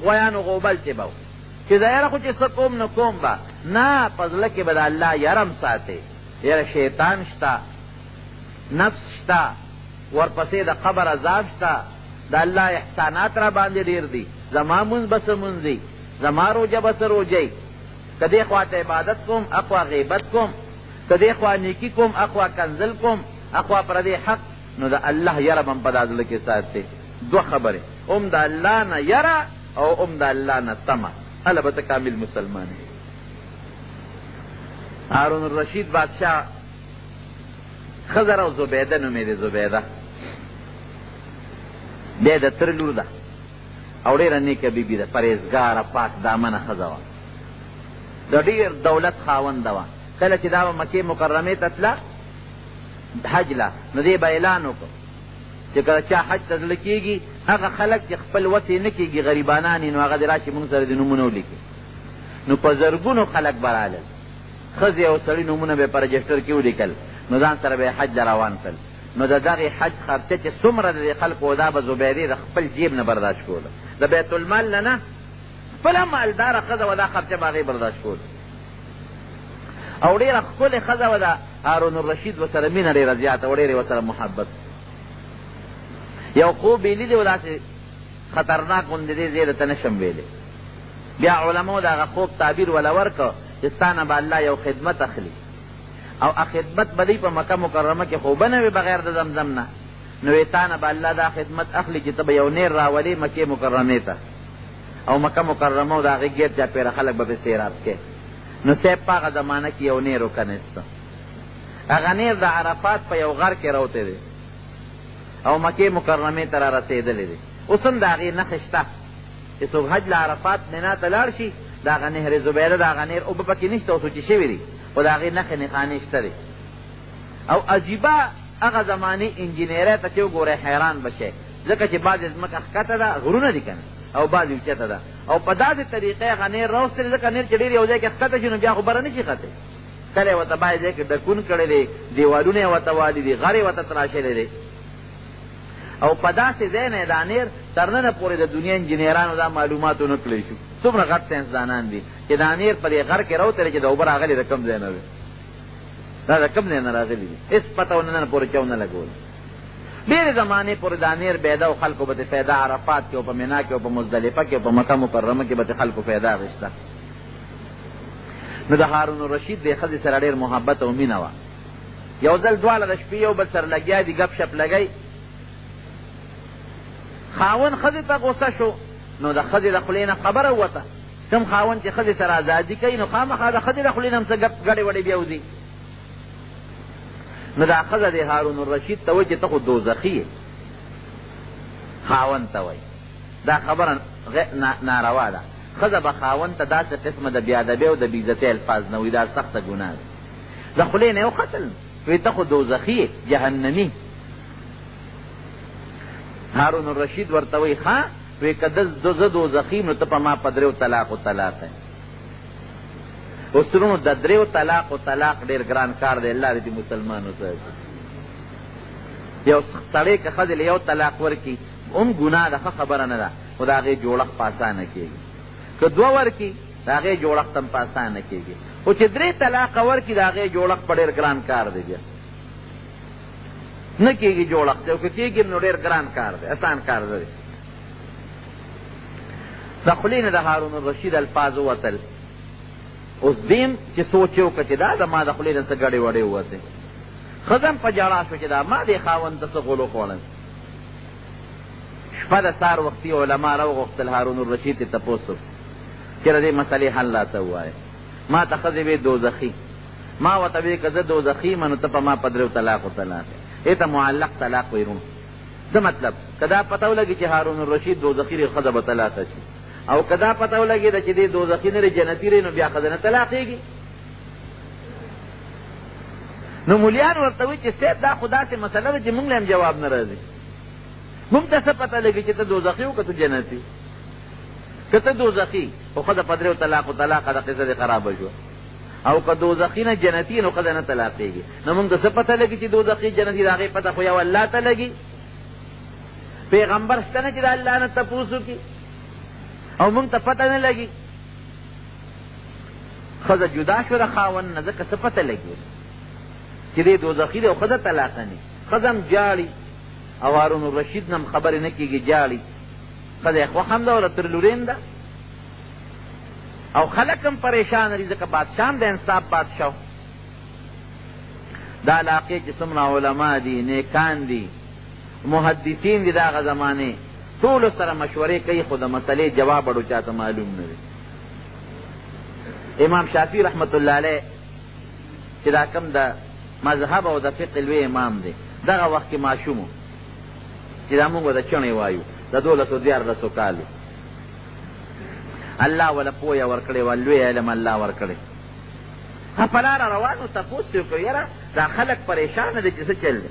غویانو غوبل چې به چې د یره خو چې څه کوم نه کوم به نه، په زړه کې به د الله یرم ساتې. یره شیطان شته، نفس شته، ورپسې د قبر عذاب شته، د الله احسانات را باندې ډېر دي، زما مونځ به څه مونځي، زما روژه به څه روژئ، که دې خوا ته عبادت کوم اخوا غیبت کوم، که دې خوا نیکي کوم اخوا کنزل کوم، اخوا پردې حق، نو د الله یره به هم په دا زړه کې ساتې. دوه خبرې، هم د الله نه یره او هم د الله نه تمه، هله به ته کامل مسلمان یې. هارون الرشید بادشاه خضر او زبیده نومې دی. زبیده دی د تره لور ده او ډېره نیکه بیبي ده، پرهېزګاره پاک دامنه ښځه وه، د ډېر دولت خاونده وه. کله چې دا به مکې مکرمې ته تله حج له، نو دې به اعلان وکړو چې کله چا حج ته زړه کېږي هغه خلک چې خپل وس یې نه کېږي غریبانان یې، نو هغه دې راشي مونږ سره د نومونه ولیکي. نو په زرګونو خلک به رالل، ښځې او سړي نومونه به یې په رجسټر کې ولیکل، نو ځان سره به یې حج له روان کړل. نو د دغې حج خرچه چې څومره د دې خلکو و دا به زبیدې د خپل جیب نه برداشت کوله، د بیت المال نه نه، خپله مالداره ښځه و دا خرچه به هغې برداشت کوله. او ډېره ښکلې ښځه و د هارون الرشید ورسره مینه ډېره زیاته و، ډېرې ورسره محبت. یو خوب یې لیدی و داسې خطرناک غوندې دې زه درته نشم ویلی. بیا علماو د هغه خوب تعبیر وله ورکړه چې ستا نه به الله یو خدمت اخلي، او خدمت به دی په مکه مکرمه کې خو به نه وي بغیر د زمزم نه، نو یې تا نه به الله دا خدمت اخلي چې ته به یو نیر راولې مکې مکرمې ته، او مکه مکرمه و د هغې ګیر چاپېره خلک به پې سیراب کې. نو صاحب په هغه زمانه کې یو نیر وکنیسته، هغه نیر د عرفات په یو غر کې راوتی دی او مکې مکرمې ته را رسېدلی دی. اوس هم د هغې نښې شته چې څوک حج له عرفات مینا ته لاړ شي، د هغه نهر زبیده د هغه نیر اوبه پکې نشته، اوس وچې شوي دي، خو د هغې نښې نښانې شته دي. او عجیبه هغه زمانې انجینیرۍ ته چې وګورئ حیران به شئ، ځکه چې بعضې ځمکه ښکته ده، غرونه دي که نه، او بعضې اوچته ده، او په داسې طریقې هغه نیر راوستلی، ځکه نیر چې ډېر یو ځای کې ښکته شي نو بیا خو بره نه شي ختلی، کله یې ورته بعضې ځای کې ډکون کړی دی، دیوالونه یې ورته والي دي، غر یې ورته تراشلی دی، او په داسې ځای نه یې دا نیر تر ننه پورې د دنیا انجینیرانو دا معلومات ونه کړی شو. څومره غټ ساینسدانان دي چې دا نیر په دې غر کې راوتلی چې د اوبه راغلي د کوم ځای نه وي، دا د کوم ځای نه راغلي دي، هېڅ پته ونه نن پورې چا ونه لګوله. ډېرې زمانې پورې دا نیر پیدا او خلکو به پیدا عرفات کې او په مینا کې او په مزدلفه کې او په مکه مکرمه کې به خلکو پیدا اخېسته. نو د هارون الرشید دې ښځې سره ډېر محبت او مینه وه. یو ځل دواړه د شپې یو بل سره لګیا دي، ګپ شپ لګی، خاوند ښځې ته غوسه شو، نو د ښځې د خولې نه خبره ووته، کوم خاوند چې ښځې سره ازادي کوي نو خامخا د ښځې د خولې نه هم څه ګډې وډې بیا وځي. نو دا ښځه د هارون الرشید ته وایي چې ته خو دوزخي یې، خاوند ته وایي دا خبره ناروا ده. ښځه به خاوند ته داسې قسمه د بېادبۍ او د بېعزتۍ الفاظ نه وایي، دا سخته ګناه ده. د خولې نه یې وختل، وایي ته خو دوزخي یې، جهنمي. هارون الرشید ورته وایي ښه، وایي که زه دوزخي یم نو ته په ما په دریو طلاقو طلاق یې. اوس ترونو د دریو طلاق ډېر ګران کار دی. الله دې مسلمانو سره یو سړی که ښځې له یو طلاق ورکړي هم ګناه ده، ښه خبره نه ده، خو د هغې جوړښت په اسانه کېږي. که دوه ورکړي د هغې جوړښت هم په اسانه کېږي، خو چې درې طلاقه ورکړي د هغې جوړښت په ډېر ګران کار دی. بیا نه کېږي جوړښت، او که کېږي نو ډېر ګران کار دی، اسان کار دی. د خولې نه د هارون الرشید الفاظ ووتل. اوس دیم چې سوچ یې وکړه چې دا زما د خولې نه څه ګډې وډې ووتې. ښځه هم په ژړا شوه چې دا ما دې خاوند ته څه غلو خوړل. شپه د سهار وختي علما راوغوښتل هارون الرشید ته تپوس وکړو چې د دې مسلې حل راته ووایه. ما ته ښځې وې دوزخي. ما ورته وې که زه دوزخي یم نو ته په ما په دریو طلاقو طلاق یې. دې ته معلق طلاق وایي. څه مطلب؟ که دا پته ولګي چې هارون الرشید دوزخي دی ښځه به طلاقه شي، او که دا پته ولګېده چې دې دوزخي نه دی جنتي دی نو بیا ښځه نه طلاقېږي. نو مولیان ورته وایي چې صاحب دا خو داسې مسله ده چې مونږ له هم جواب نه راځي. مونږ ته څه پته لګي چې ته دوزخي و که ته جنتي. که ته دوزخي خو ښځه په دریو طلاقو طلاقه ده، قصه دې خرابه شوه. او که دوزخي نه جنتي نو ښځه نه طلاقېږي. نو مونږ ته څه پته لګي چې دوزخي جنتي د هغې پته خو یو الله ته لګي. پیغمبر شته نه چې د الله نه تپوس وکړي، او مونږ ته پته نه لګي. ښځه جدا شوه د خاوند نه، ځکه څه پته لګي چې دې دوزخي دی او ښځه طلاقه نه. ښځه هم جاړي او هارون الرشید نه هم خبرې نه کېږي، جاړي. ښځه یې خوښ هم ده او تر لورین ده، او خلک هم پریشان دي ځکه بادشاه هم د انصاف بادشاه. دا علاقې چې څومره علما دي، نیکان دي، محدثین دي د هغه زمانې، ټولو سره مشورې کوي، خو د مسلې جواب اړو چاته معلوم نه دی. امام شافعي رحمت الله علیه چې دا کوم د مذهب او د فقه لوی امام دی، دغه وخت کې ماشوم و چې دا مونږ د چڼې وایو، د 1214 کال. الله وله پویه ورکړې وه، لوی علم الله ورکړی. په لاره روانو تپوس یې وکړو یاره دا خلک پریشانه دي چې څه چل دی.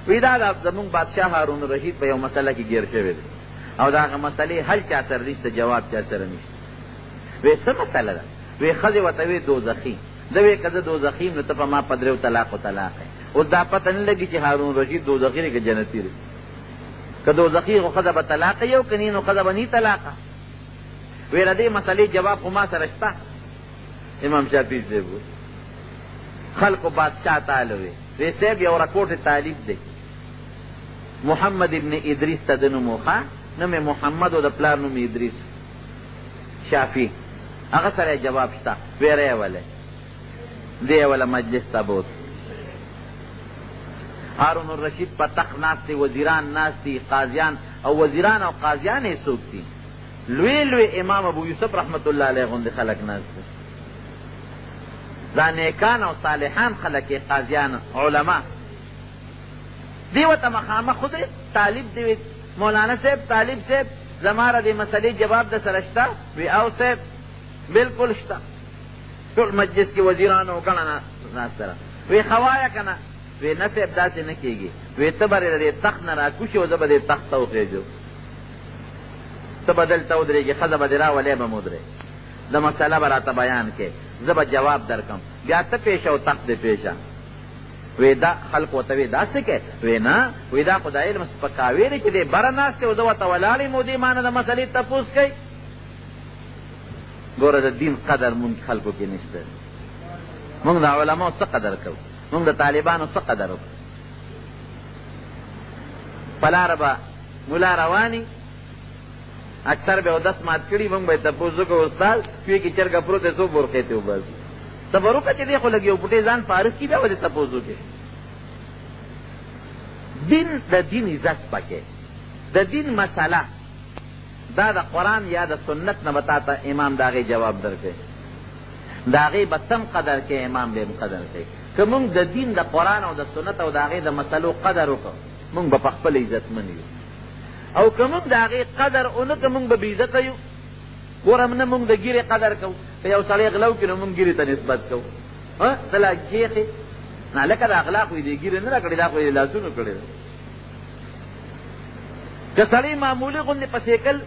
وی دا زمونږ بادشاه هارون الرشید په یو مسله کې ګیر شوی دی، او د هغه مسلې حل چا سره نشته، جواب چا سره نشته. وی څه مسله ده؟ وی ښځې ورته وی دوزخي. ده وی که زه دوزخي یم نو ته په ما په دریو طلاقو طلاق یې. اوس دا پته نه لګي چې هارون الرشید دوزخي دی که جنتي دی. که دوزخي خو ښځه به طلاقه یې او که نه نو ښځه به نی طلاقه. وی د دې مسلې جواب خو ما سره شته. امام شافعي صاحب خلقو بادشاه تعالی وی صاحب یو رکوټ طالب دی، محمد ابن ادریس ته د نوم و، نوم یې محمد او د پلار نوم ادریس. شافعي هغه سره جواب شته. ویره یې ولی دی یې وله مجلس ته بوت. هارون الرشید په تخت ناست دی، وزیران ناست دي، قاضیان او وزیران او قاضیان یې څوک دي؟ لوی لوی امام ابو یوسف رحمت الله علیه غوندې خلک ناست دي. دا نیکان او صالحان خلک یې قاضیان علما. دی ورته مخامخ خو دی طالب دی، مولانا صاحب طالب صاحب زما را دې مسلې جواب د سره شته؟ وی او صاحب بلکل شته. ټول مجلس کې وزیران او ګڼه ناست ده. وی ښه وایه که نه؟ وی نه صاحب داسې نه کېږي. وی ته به د دې تخت نه راکوشي او زه به دې تخت ته وخېږم، ته به دلته ودرېږي، ښځه به دې راولې به م ودرې، د مسله به راته بیان کې، زه به جواب درکم، بیا ته پیشه او تخت دې پیشه. وی دا خلق ورته وی دا څه کوې؟ وی نه، وی دا خو د علم سپکاوی دی چې دی بره ناست دی او زه ورته ولاړ یم او دې ما نه د مسلې تپوس کوي. ګوره د دین قدر مونږ خلکو کې نشته. مونږ د علماو څه قدر کوو؟ مونږ د طالبانو څه قدر وکړو؟ په لاره به ملا رواني، اکثر به اودس مات کړي، مونږ به یې تپوس وکړو استاد کوې کې چرګه پروت دی څو بورقې ته وباسي. صبر وکړه چې دی خو لږ یو پوټې ځان فارغ کړي، بیا به دې تپوس وکړي. دین د دین عزت پکې، د دین مسله دا د قرآن یا د سنت نه به تا ته امام د هغې جواب درکوي، د هغې به تم قدر کوي، امام به هم قدر کوي. که مونږ د دین د قرآن او د سنت او د هغې د مسلو قدر وکړو، مونږ به په خپله عزتمن یو. او که مونږ د هغې قدر ونه کړو، مونږ به بې عزته یو. ګوره نه مونږ د ګیرې قدر کوو، که یو سړی غلا وکړي نو مونږ ګیرې ته نسبت کوو. ته لا شیخې نه لکه د اغلا خو یې دې ګیرې نه را کړې، دا خو یې لاسونو کړې ده. که سړی معمولي غوندې په سیکل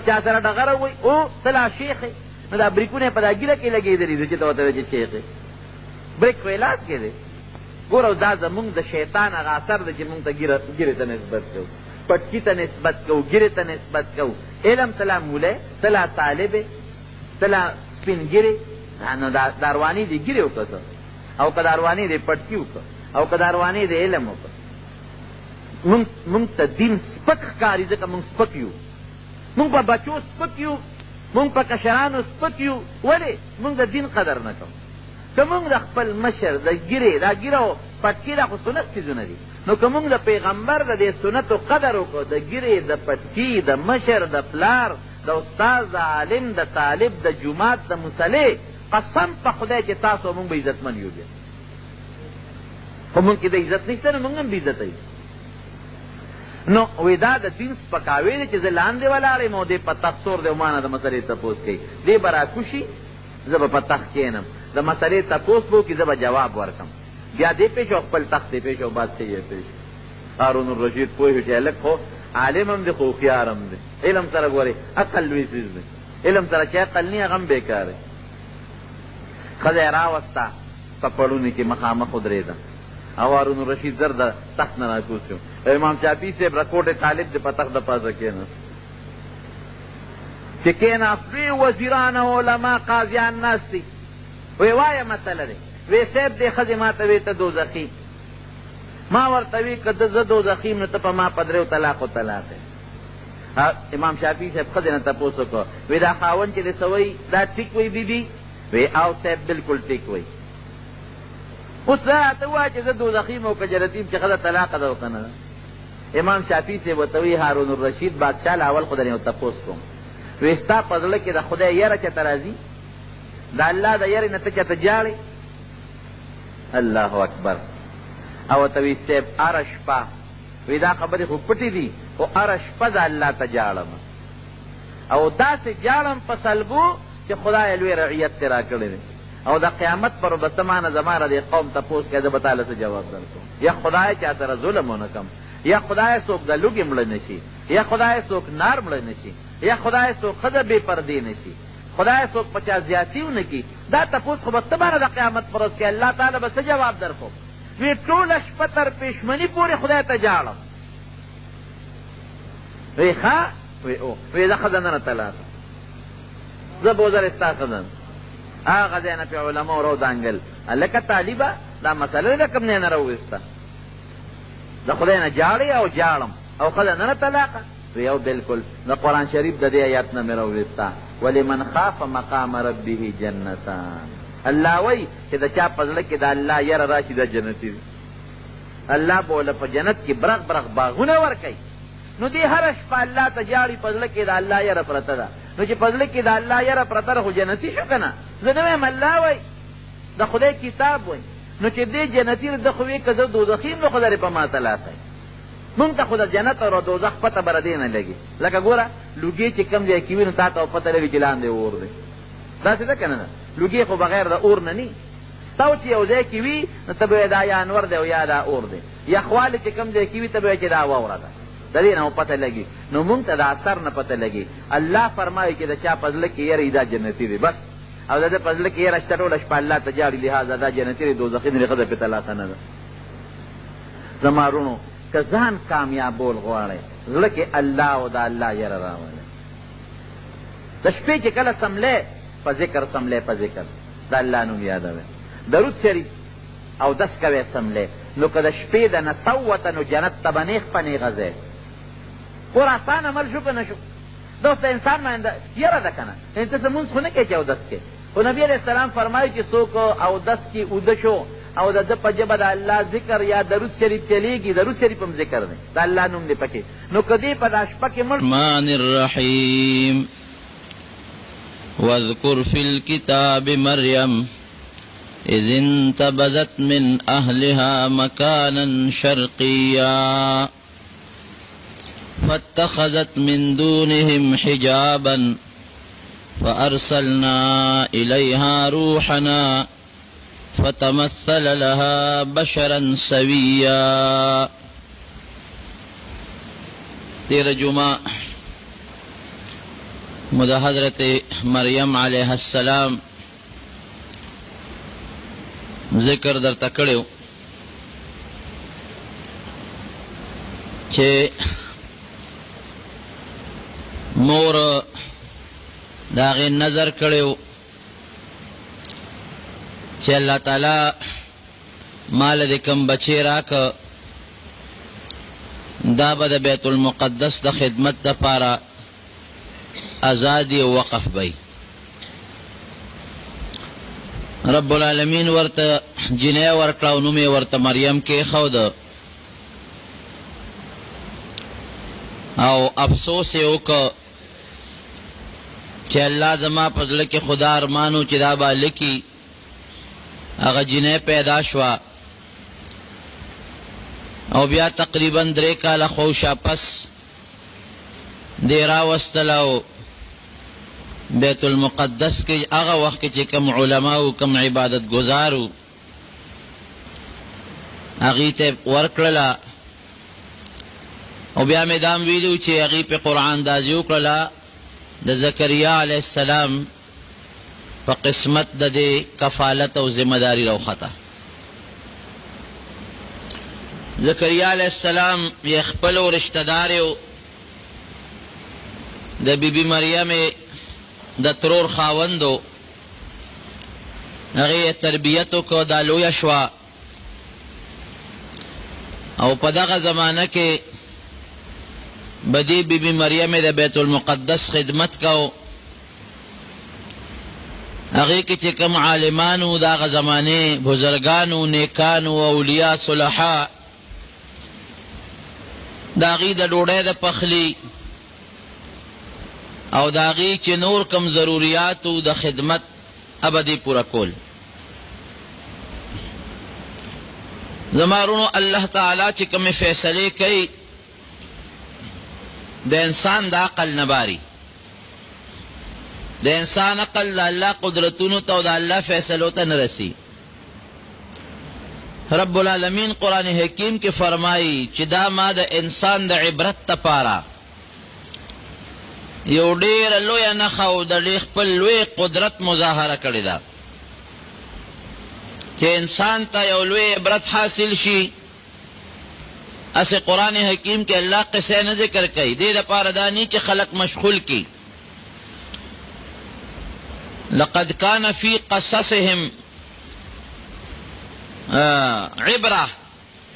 چا سره ډغره ووایي او ته لا شیخې، نو دا بریکونه په دا ګیره کې لګېدلي دي چې ته ورته وایې چې شیخ یې بریک خو علاج کې دی ګوره دا زمونږ د شیطان هغه اثر دی چې مونږ ته ګیرې ته نسبت کوو پټکي ته نسبت کوو ګیرې ته نسبت کوو علم تلا مولی تلا طالبې تلا سپین ګیرې نو دا رواني دی ګیرې وکړه او که دا رواني دی پټکي وکړه او که دا رواني دی علم وکړه مونږ ته دین سپک ښکاري ځکه مونږ سپک یو مونږ په بچو سپک یو مونږ په کشرانو سپک یو ولې مونږ د دین قدر نه کوو که مونږ د خپل مشر د ګیرې دا ګیره او پټکي دا خو سنت څیزونه دي نو که مونږ د پیغمبر د دې سنتو قدر وکړو د ګیرې د پټکي د مشر د پلار د استاد د عالم د طالب د جومات د مصلې قسم په خدای چې تاسو مونږ به عزتمن یو بیا خو مونږ کې د عزت نشته نو مونږ هم بې عزته یو نو وی دا د دین سپکاوی دی چې زه لاندې ولاړ یم او دې په تخت سور دی او ما نه د مسلې تپوس کوي دې به راکوشي زه به په تخت کښېنم د مسلې تپوس به وکړي زه به جواب ورکړم بیا دې پېښ او خپل تخت دې پېښ او بادشاهي یې پېښ هارون الرشید پوه شو چې هلک خو عالم هم دی خو هوښیار هم دی علم سره ګورې عقل لوی څیز دی علم سره چې عقل نی هغه هم بېکار دی ښځه یې راوسته په پړوني کې مخامخ ودرېده او هارون الرشید زر د تخت نه راکوز شو امام شافعي صاحب رکوټ طالب د په تخت د پاسه کېناست چې کېناست لوی وزیران او علما قاضیان ناست دي وی وایه مسله دی وی صاحب دې ښځې ما ته وی ته دوزخي ما ورته وی که زه دوزخي یم نو ته په ما په دریو طلاقو طلاق یې امام شافعي صاحب ښځې نه تپوس وکړو وی دا خاوند چې دی څه وایي دا ټیک وی بیبي وی او صاحب بلکل ټیک وی اوس راته ووایه چې زه دوزخي یم او که جنتي یم چې ښځه طلاقه ده او که نه ده امام شافعي صاحب ورته وی هارون الرشید بادشاه له اول خو درنه یو تپوس کوم وی ستا په زړه کې د خدای یره چېته راځي د الله د یرې نه ته چېته جاړې الله اکبر او ورته وی صاحب هره شپه وی دا خبرې خو پټې دي خو هره شپه د الله ته جاړم او داسې جاړم په سلګو چې خدای لوی رعیت ترې راکړی دی او د قیامت پر ورځ ته ما نه زما د دې قوم تپوس کوې زه به تاله څه جواب درکړم یا خدای چا سره ظلم ونه کړم یا خدای څوک د لوږې مړه نه شي یا خدای څوک نار مړه نه شي یا خدای څوک ښځه بې پردې نه شي خدای څوک په چا زیاتي ونه کړي دا تپوس خو به ته مانه د قیامت پر ورځ کې الله تعالی به څه جواب درکړم وی ټوله شپه تر پېشمني پورې خدای ته جاړم وی ښه وی او وی زه ښځه نه طلاق زه بوزر ستا ښځه هغه ځای نه پې علماو رو دانګل هلکه طالبه دا مسله ده کوم ځای نه راوویسته د خدای نه جاړې او جاړم او ښځه نه طلاقه وی او بلکل د قرآن شریف د دې آیات نه مې راوویسته ولمن خاف مقام ربه جنتان الله وی چې د چا په زړه کې د الله یره راشي دا جنتي دی الله به له په جنت کې برغ برغ باغونه ورکوي نو دې هره شپه الله ته جاړي په زړه کې د الله یره پرته ده نو چې په زړه کې د الله یره پرته ده خو جنتي شو که نه زه نه وایم الله وی د خدای کتاب وی نو چې دې جنتي ده خو وی که زه دوزخي یم نو خدای په ما طلاقی مونږ ته خو د جنت او دوزخ پته به ردې نه لګي لکه ګوره لوګي چې کوم ځای کې وي نو تا ته پته لګي چې لاندې اور دی داسې ده که نه ده لوګي خو بغیر د اور نه ني تا چې یو ځای کې وي نو ته به دا یا انور دی او یا دا اور دی یخوالی چې کوم ځای کې وي ته به چې دا واوره ده د دې نه پته لګي نو مونږ ته د اثر نه پته لګي الله فرمایي چې د چا په زړه کې یره دا جنتي دی بس او د ده په زړه کې یره شته ټوله شپه الله ته جاړي لحاظه دا جنتي دی دوزخي نه ښځه پې طلاقه نه ده زما وروڼو که ځان کامیابول غواړئ زړه کې الله او د الله یره راولئ د شپې چې کله سملی په ذکر سملی په ذکر د الله نوم یادوئ درود شریف او دس کوئ سملی نو که د شپې د نه صوته نو جنت ته به نیغ په نیغه ځئ اور آسان عمل شو که نه شو دا اوس د انسان باندې یره ده که نه یعنې ته لمونځ خو نه کوې چې اودس کې خو نبي علیه السلام فرمایي چې څوک اودس کې اوده شو او د ده په ژبه د الله ذکر یا درود شریف چلیږي درود شریف هم ذکر دی د الله نوم دی پکې نو که دې په دا شپه کې مړ الرحمن الرحیم واذکر فی الکتاب مریم اذ انتبذت من اهلها مکانا شرقیا فاتخذت من دونهم حجابا فارسلنا الیها روحنا فتمثل لها بشرا سویا تیر جمعہ مد حضرت مریم علیہ السلام ذکر در تکڑیو چه مور داغی نظر کڑیو چه اللہ تعالی مال دی کم بچی راک دا با دا بیت المقدس دا خدمت دا پارا آزادی و وقف بی رب العالمین ورطا جنہ ورکلاو نومی ورطا مریم کے خود او افسوس اوکا چه اللہ زما پزلک خدا ارمانو چه دا با لکی اگا جنہ پیدا شوا او بیا تقریبا 3 کالا خوشا پس دیرا وستلاو بیت المقدس کی اغا وقت چی کم علماء کم عبادت گزارو اغیت ورکللا او بیا میدام ویلو چی اغی پی قرآن دازیو کللا دا زکریہ علیہ السلام پا قسمت دا دے کفالت و ذمہ داری روخطا زکریہ علیہ السلام یہ خپل و رشتہ داریو دا بی بی مریم دا ترور خاوندو اغی تربیتو کو دا لویا شوا او پا دا زمانہ کے بدی بی بی مریم دا بیت المقدس خدمت کو اغی کی چکم عالمانو دا زمانے بزرگانو نیکانو اولیاء صلحاء داغی دا ڈوڑے دا پخلی او داغی چی نور کم ضروریاتو دا خدمت ابدی پورا کول زمارونو اللہ تعالی چی کم فیصلے کئی دا انسان دا عقل نباری دا انسان عقل دا اللہ قدرتونو تا دا اللہ فیصلو تا نرسی رب العالمین قرآن حکیم کی فرمائی چی دا ما دا انسان دا عبرت تا پارا یو دیر لویا نخو دا لیخ پل لوی قدرت مظاہرہ کردی دا کہ انسان تا یو لوی عبرت حاصل شی اس قرآن حکیم کے اللہ قصے نہ ذکر کئی دے دا پاردانی چی خلق مشغول کی لقد کان فی قصصهم عبرہ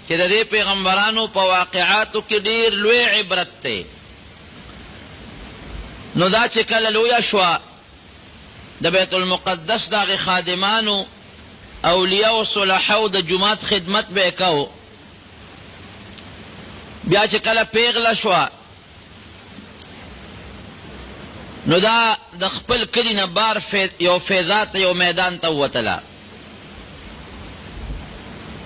کہ دا دے پیغمبرانو پا واقعاتو کی دیر لوی عبرت تے نو دا چکل لویا شوا دا بیت المقدس دا غی خادمانو اولیاء و صلحاو دا جماعت خدمت بے کهو بیا چکل پیغلا شوا نو دا خپل کلی نبار یو فیضات یو میدان تا وطلا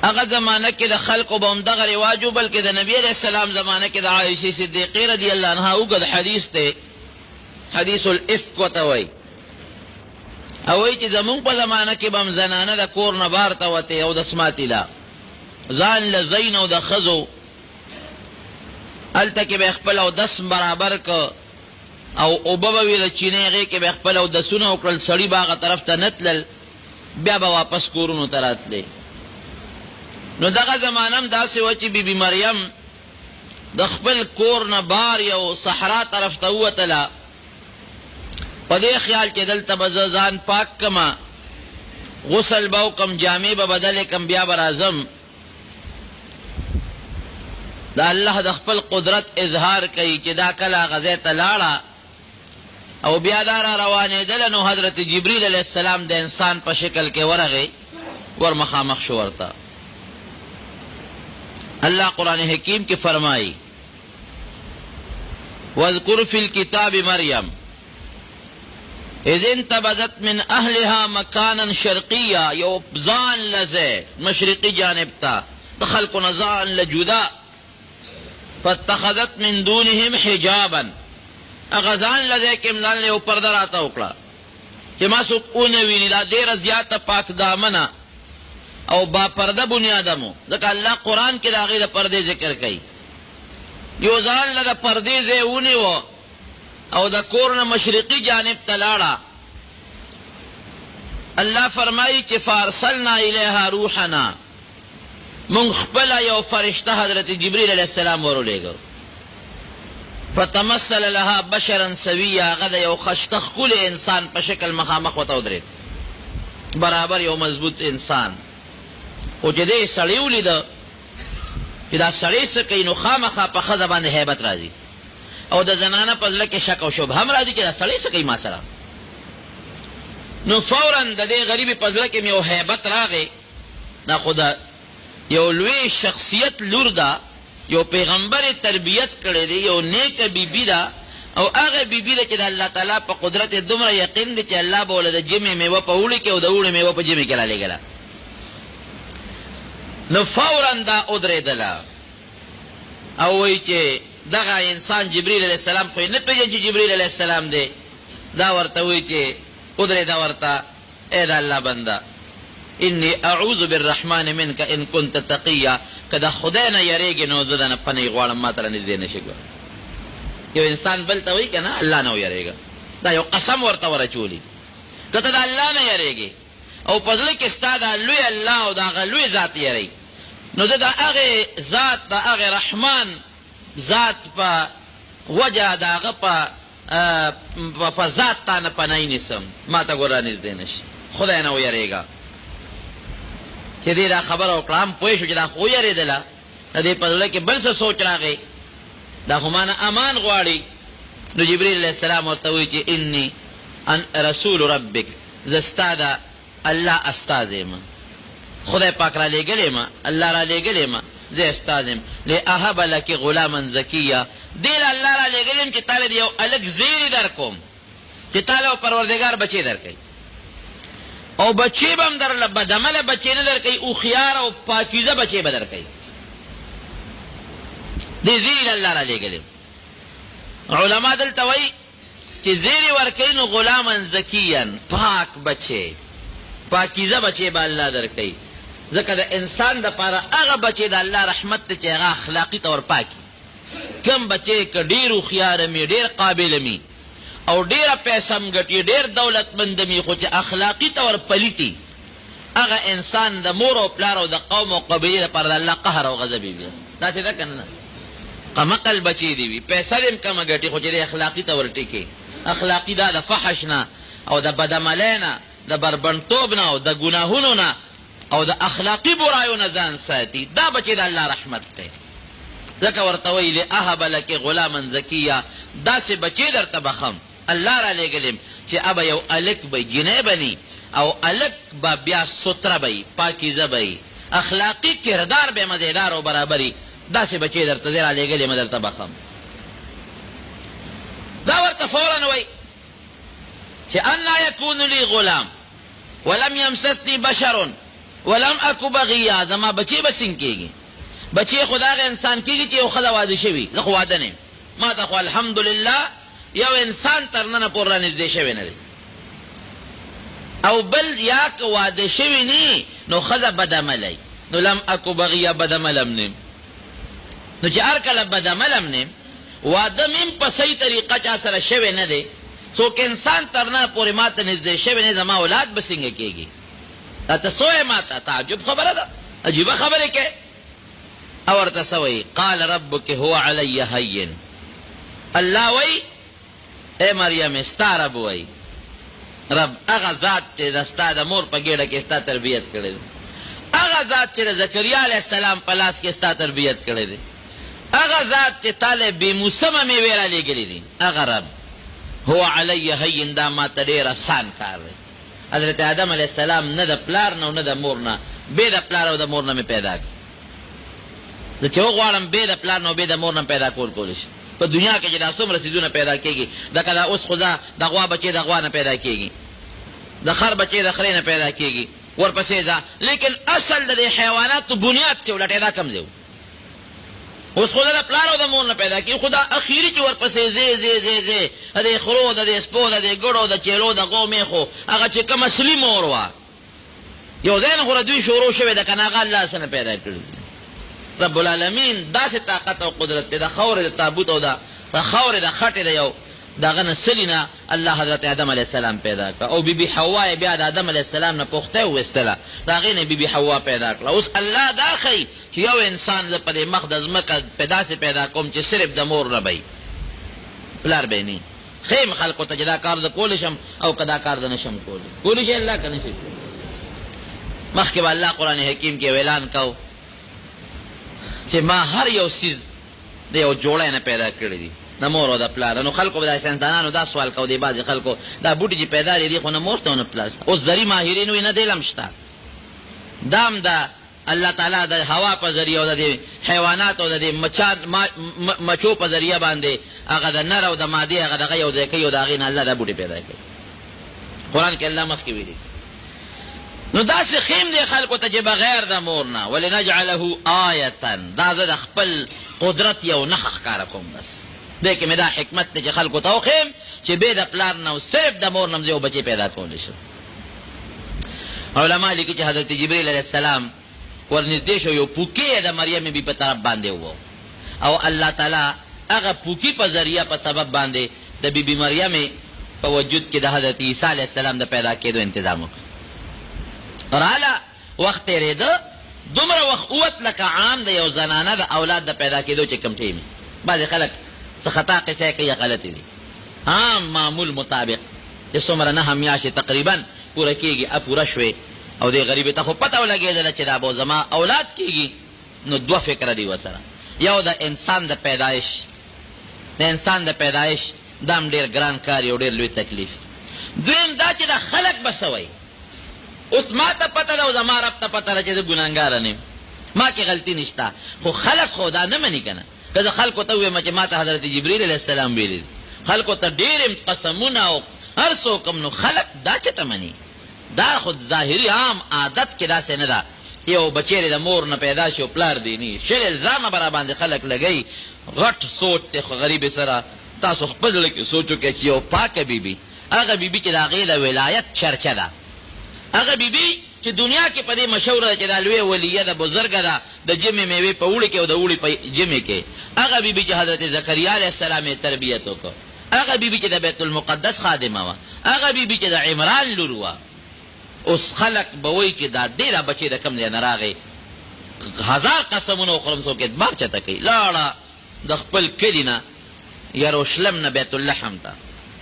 اگا زمانہ کی دا خلق و بمدغ رواجو بلکہ دا نبی علیہ السلام زمانہ کی دا عائشی صدیقی رضی اللہ عنہ اگد حدیث تے حدیث الافک وطوئی اوئی چی زمون پا زمانہ کی بم زنانہ دا کور نبار تاوتے او دا سماتی لا زان لزین او دا خزو علتا کی بے اخپل او دس برابر کا او اوبابوی دا چینے غی کی بے اخپل او دسون اکرل سڑی باغ طرف تا نتلل بیا با واپس کورونو ترات لے نو دغه زمانم داسې و چې بی بی مریم د خپل کور نه بار یو صحرا طرف ته ووتله په دې خیال چې دلته به زه ځان پاک کما غسل به وکم جامې به بدلې کم بیا به راځم د الله د خپل قدرت اظهار کوي چې دا کله هغه ځای ته لاړه او بیا دا را روانېدله نو حضرت جبریل علیہ السلام د انسان په شکل کې ورغی ور مخامخ شو ورته اللہ قرآن حکیم کی فرمائی وَاذْكُرْ فِي الْكِتَابِ مَرْيَمْ اذ انتبذت من اہلها مکانا شرقیہ یو زان لزے مشرقی جانب تا دخل کو نزان لجدا فاتخذت من دونهم حجابا اغزان لزے کمزان لے اوپر در آتا اکڑا کہ ما سکونوینی دا دیر زیادہ پاک دامنا او با پردہ بنیادمو ذکر اللہ قرآن کی دا غیر پردے ذکر کئی یو زان لدا پردے زیونی و او د کور نه مشرقي جانب ته لاړه. الله فرمایي چې فارسلنا الیها روحنا، مونږ خپله یو فرشته حضرت جبریل علیه السلام ورولېږه. فتمثل لها بشرا سویا، هغه د یو خشته ښکلي انسان په شکل مخامخ ورته ودرېد، برابر یو مضبوط انسان. خو چې دی سړی ولیده چې دا سړی څه کوي، نو خامخا په ښځه باندې هیبت راځي، او د زنانه په زړه کې شک او شبهه هم راځي چې دا سړی څه کوي ما سره. نو فوراً د دې غریبې په زړه کې مې یو هیبت راغی، دا خو د یو لوی شخصیت لور ده، یو پیغمبر تربیت کړی دی، یو نیکه بیبي ده، او هغه بیبي ده چې د الله تعالی په قدرت دومره یقین دی چې الله به ولې د جمعې میوه په اوړي کې او د اوړي میوه په جمعې کې رالېږله. نو فوراً دا ودرېدله او وایي چې دغه انسان جبریل علیه السلام خو یې نه پېژني چې جبریل علیه السلام دی. دا ورته وایي چې ودرېده ورته، ای د الله بنده، انی اعوذ بالرحمن منک ان کنت تقیا، که د خدای نه یریږي نو زه دنه پنۍ غواړم، ما ته رانږدې نشي. یو انسان بل ته وایي که نه الله نه ویریږه، دا یو قسم ورته ورچولي. که ته د الله نه یریږي او په زړه کې ستا د لوی الله او د هغه لوی ذات یری، نو زه د هغې ذات د هغې رحمان ذات په وجه د هغه په ذات تا نه پناه نیسم، ما ته ګور رانږدې نشي، خدای نه ویریږه. چې دې دا خبره وکړه، هم پوه شو چې دا خو ویرېدله، د دې په زړه کې بل څه سوچ راغی، دا خو ما نه امان غواړي. نو جبریل علیه السلام ورته وایي چې انی رسول ربک، زه ستا د الله استاذ یم، خدای پاک را لېږلی یم، الله را لېږلی یم، زه استاذ یم. لاهب لک غلاما زکیا، دې له الله را لېږلی یم چې تا له یو الګ زیری در کوم، چې تا له پروردګار بچی در کوي، او بچی به هم درله بدعمله بچی نه در کوي، هوښیار او پاکیزه بچی به در کوي. دې زیری له الله را لېږلی. علما دلته وایي چې زیری ورکوي نو غلاما زکیا، پاک بچی، پاکیزه بچی به الله در کوي. ځکه د انسان دپاره هغه بچی د الله رحمت دی چې هغه اخلاقي طور پاکي. کم بچی که ډېر هوښیاره مي، ډېر قابله مي، او ډېره پیسه م ګټي، ډېر دولتمنده مي، خو چې اخلاقي طور پلیتي، هغه انسان د مور او پلار او د قوم او قبیلې لپاره د الله قهر او غضب وي. داسې ده که نه؟ قمقل بچی دی وي، پیسه دې م کمه ګټي، خو چې د اخلاقي طور ټیکي. اخلاقي دا د فحش نه او د بدعملۍ نه، د بربنډتوب نه او د ګناهونو نه او د اخلاقي برایو نه ځان ساتي. دا بچی د الله رحمت دی. ځکه ورته وایي لاهب لک غلاما زکیا، داسې بچی درته بخم، الله را لېږلیم چې ابه یو الک به جنۍ بني، او الک به بیا ستره به پاکیزه به اخلاقي کردار به مزیدار او برابري، داسې بچی درته دی را لېږلی م درته بخم. دا ورته فورا وایي چې انا یکون لی غلام ولم یمسسنی بشر ولم اکو بغیا، زما بچی به څنګه کېږي؟ بچی خو د هغه انسان کېږي چې یو ښځه واده شوي، زه خو واده نه یم، ما ته خو الحمدلله یو انسان تر ننه پورې رانږدې شوی نه دی. او بل یا که واده شوي نه نو ښځه بدعملی، نو لم اکو بغیا، بدعملم نیم. نو چې هر کله بدعملم نیم، واده میم په صحیح طریقه چا سره شوی نه دی، څوک انسان تر ننه پورې ما ته نږدې شوی نه، زما اولاد به څنګه کېږي؟ دا ته څه وایې ما ته؟ تعجب خبره ده، عجیبه خبرې کوې. او ورته څه وایي؟ قال ربک هو علی هین، الله وایي اے مریم ستا رب وایي، رب هغه ذات چې د ستا د مور په ګېډه کې ستا تربیت کړی دی، هغه ذات چې د زکریا علیه السلام په لاس کې ستا تربیت کړی دی، هغه ذات چې تا له بې موسمه میوې رالیږلي دي، هغه رب هو علی هین، دا ما ته ډېر اسان کار دی. حضرت آدم علیه السلام نه د پلار نه او نه د مور نه، بې د پلار او د مور نه مې پیدا کړ. زه چې وغواړم بې د پلار نه او بې د مور نه پیدا کولی شي. په دنیا کې چې دا څومره څیزونه پیدا کېږي، لکه دا اوس خو دا د غوا بچی د غوا نه پیدا کېږي، د خر بچی د خرې نه پیدا کېږي، ورپسې ځه. لیکن اصل د دې حیواناتو بنیاد چې ولټې دا کم ځای و. اوس خو د پلار او د مور نه پیدا کېږي، خو دا اخري چې ورپسې ځې د دې خرو، د دې سپو، د دې ګړو، د چیلو، د غو میخو، هغه چې کوم اصلي مور وه، یو ځای نه خو دوی شروع شوې ده که نه، هغه الله څه نه پیدا کړي دي. رب العالمین داسې طاقت او قدرت دی، د خاورې د تابوت او د خاورې د خټې د یو داغه نه سلینا الله حضرت آدم علیه السلام پیدا کړ او بیبي حوا بیا د آدم علیه السلام نه پخته وستله داغه نه بیبي حوا پیدا کړ. اوس الله دا خی چې یو انسان ز په مخ د ځمکه پیدا سي پیدا کوم چې صرف د مور نه بي پلار به نه خیم خلقو ته دا کار د کول شم او کدا کار د نشم کول شي الله کنه شي. مخکې الله قران حکیم کې اعلان کاو چې ما هر یو سیز د یو جوړه نه پیدا کړی دي د مور او د پلار. نو خلکو به د ساینسدانانو دا سوال کو دی بعضې خلکو دا بوټي چې پیدا دي خو نه مور ته نه پلار شته. اوس زری ماهرین وي نه دی علم شته دام د الله تعالی د هوا په ذریعه او د حیوانات او د مچو په ذریعه باندې هغه د نر او د مادې هغه دغه یو ځای کوي او د هغې نه الله دا بوټي پیدا کوي. قرآن کې الله مخکې ویلي. نو داسې خیم دی خلکو ته چې بغیر د مور نه ولنجعله آیة دا زه د خپل قدرت یو نښه ښکاره کوم. بس دی کې مې دا حکمت دی چې خلکو ته وښیم چې بې د پلار نه او صرف د مور نه یو بچی پیدا کولی شو. علما لیکي چې حضرت جبریل علیه السلام ورنږدې شو یو پوکي یې د مریم بي په طرف باندې وو او الله تعالی هغه پوکي په ذریعه په سبب باندې د بیبي مریم په وجود کې د حضرت عیسی علیه السلام د پیدا کېدو تنظیم وکړ. راله وخت تېرېده دومره وخت اوت لکه عام د یو زنانه د اولاد د پیدا کېدو چې کوم ټیم بعضې خلک څه خطا قصې کوي غلطې دي. عام معمول مطابق چې څومره 9 میاشتې تقریبا پوره کېږي پوره شوې او دې غریبې ته خو پته ولګېدله چې دا به زما اولاد کېږي. نو دوه فکره دي ورسره. یو د انسان د پیدایش دا هم ډېر ګران کار یو ډېر لوی تکلیف. دویم دا چې د خلک به څه وایي. اوس ما ته پته ده او زما رب ته پته ده چې زه ګناهګاره نه یم ما کې غلطي نشته خو خلک خو دا نه مني که نه. که زه خلکو ته ووایم چې ما ته حضرت جبریل علیه السلام ویلي خلکو ته ډېر قسمونه او هر څوک نو خلک دا چې ته مني دا خود ظاهري عام عادت کې داسې نه ده. یو بچی د مور نه پیدا شي او پلار دی نه شل الزامه برا باندې خلک لګوي. غټ سوچ دی خو غریبې سره تاسو خپل زړه کې سوچ وکړئ چې یو پاکه بیبي هغه بیبي چې د هغې د ولایت چرچه ده هغه بیبي چې دنیا کې په دې مشهوره ده چې دا لویه ولیه ده بزرګه ده د جمې میوې په اوړي کې او د اوړي په جمې کې هغه بیبي چې حضرت زکریا علیه السلام یې تربیت وکړ هغه بیبي چې د بیت المقدس خادمه وه هغه بیبي چې د عمران لور وه. اوس خلک به وایي چې دا ډېره بچې د کوم ځای نه راغی 1000 قسمونه وخورم څوک اعتبار چاته کوي. لاړه د خپل کلي نه یروشلم نه بیت اللحم ته.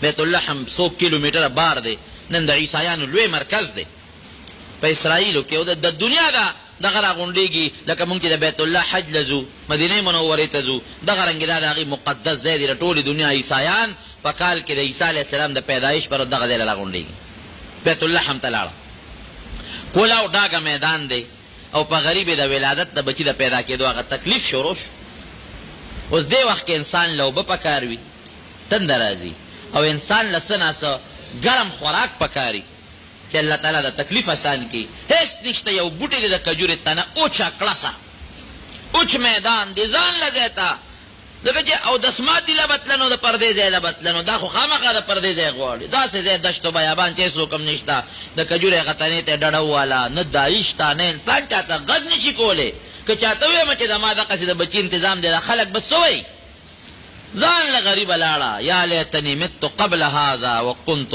بیت اللحم 100 کیلومتره بار دی نن د عیسایانو لوی مرکز دی په اسرائیلو کې او د دنیا دغه راغونډېږي لکه مونږ چې د بیت الله حج لځو مدینې منورې ته ځو دغه رنګې دا د هغې مقدس ځای دی د ټولې دنیا عیسایان په کال کې د عیسی علیه السلام د پیدایش پر دغه ځای له راغونډېږي بیت اللحم ته لاړه. کولاو ډاګه میدان دی او په غریبې د ولادت د بچي د پیدا کېدو هغه تکلیف شروع شو. اوس دې وخت کې انسان له اوبه پکار وي تنده راځي او انسان له څه ناڅه ګرم خوراک پکاري چې الله تعالی د تکلیف آسان کړي. هېڅ نشته یو بوټی دی د کجورې تنه اوچه کړسه اوچ میدان دی ځان له ځای ته ځکه چې او دسمات دي له بتلنو د پردې ځای له بتلنو دا خو خامخا د پردې ځای غواړي داسې ځای دشت و بیابان چې هېڅ حکم نشته د کجورې هغه تنې ته ډډه وواله نه دایي شته نه انسان چاته غږ نشي کولی. که چاته ووایم چې زما دقسې د بچي انتظام دی دا خلک به څه وایي. ځان له غریبه لاړه یا لیتنی مت قبل هذا وکنت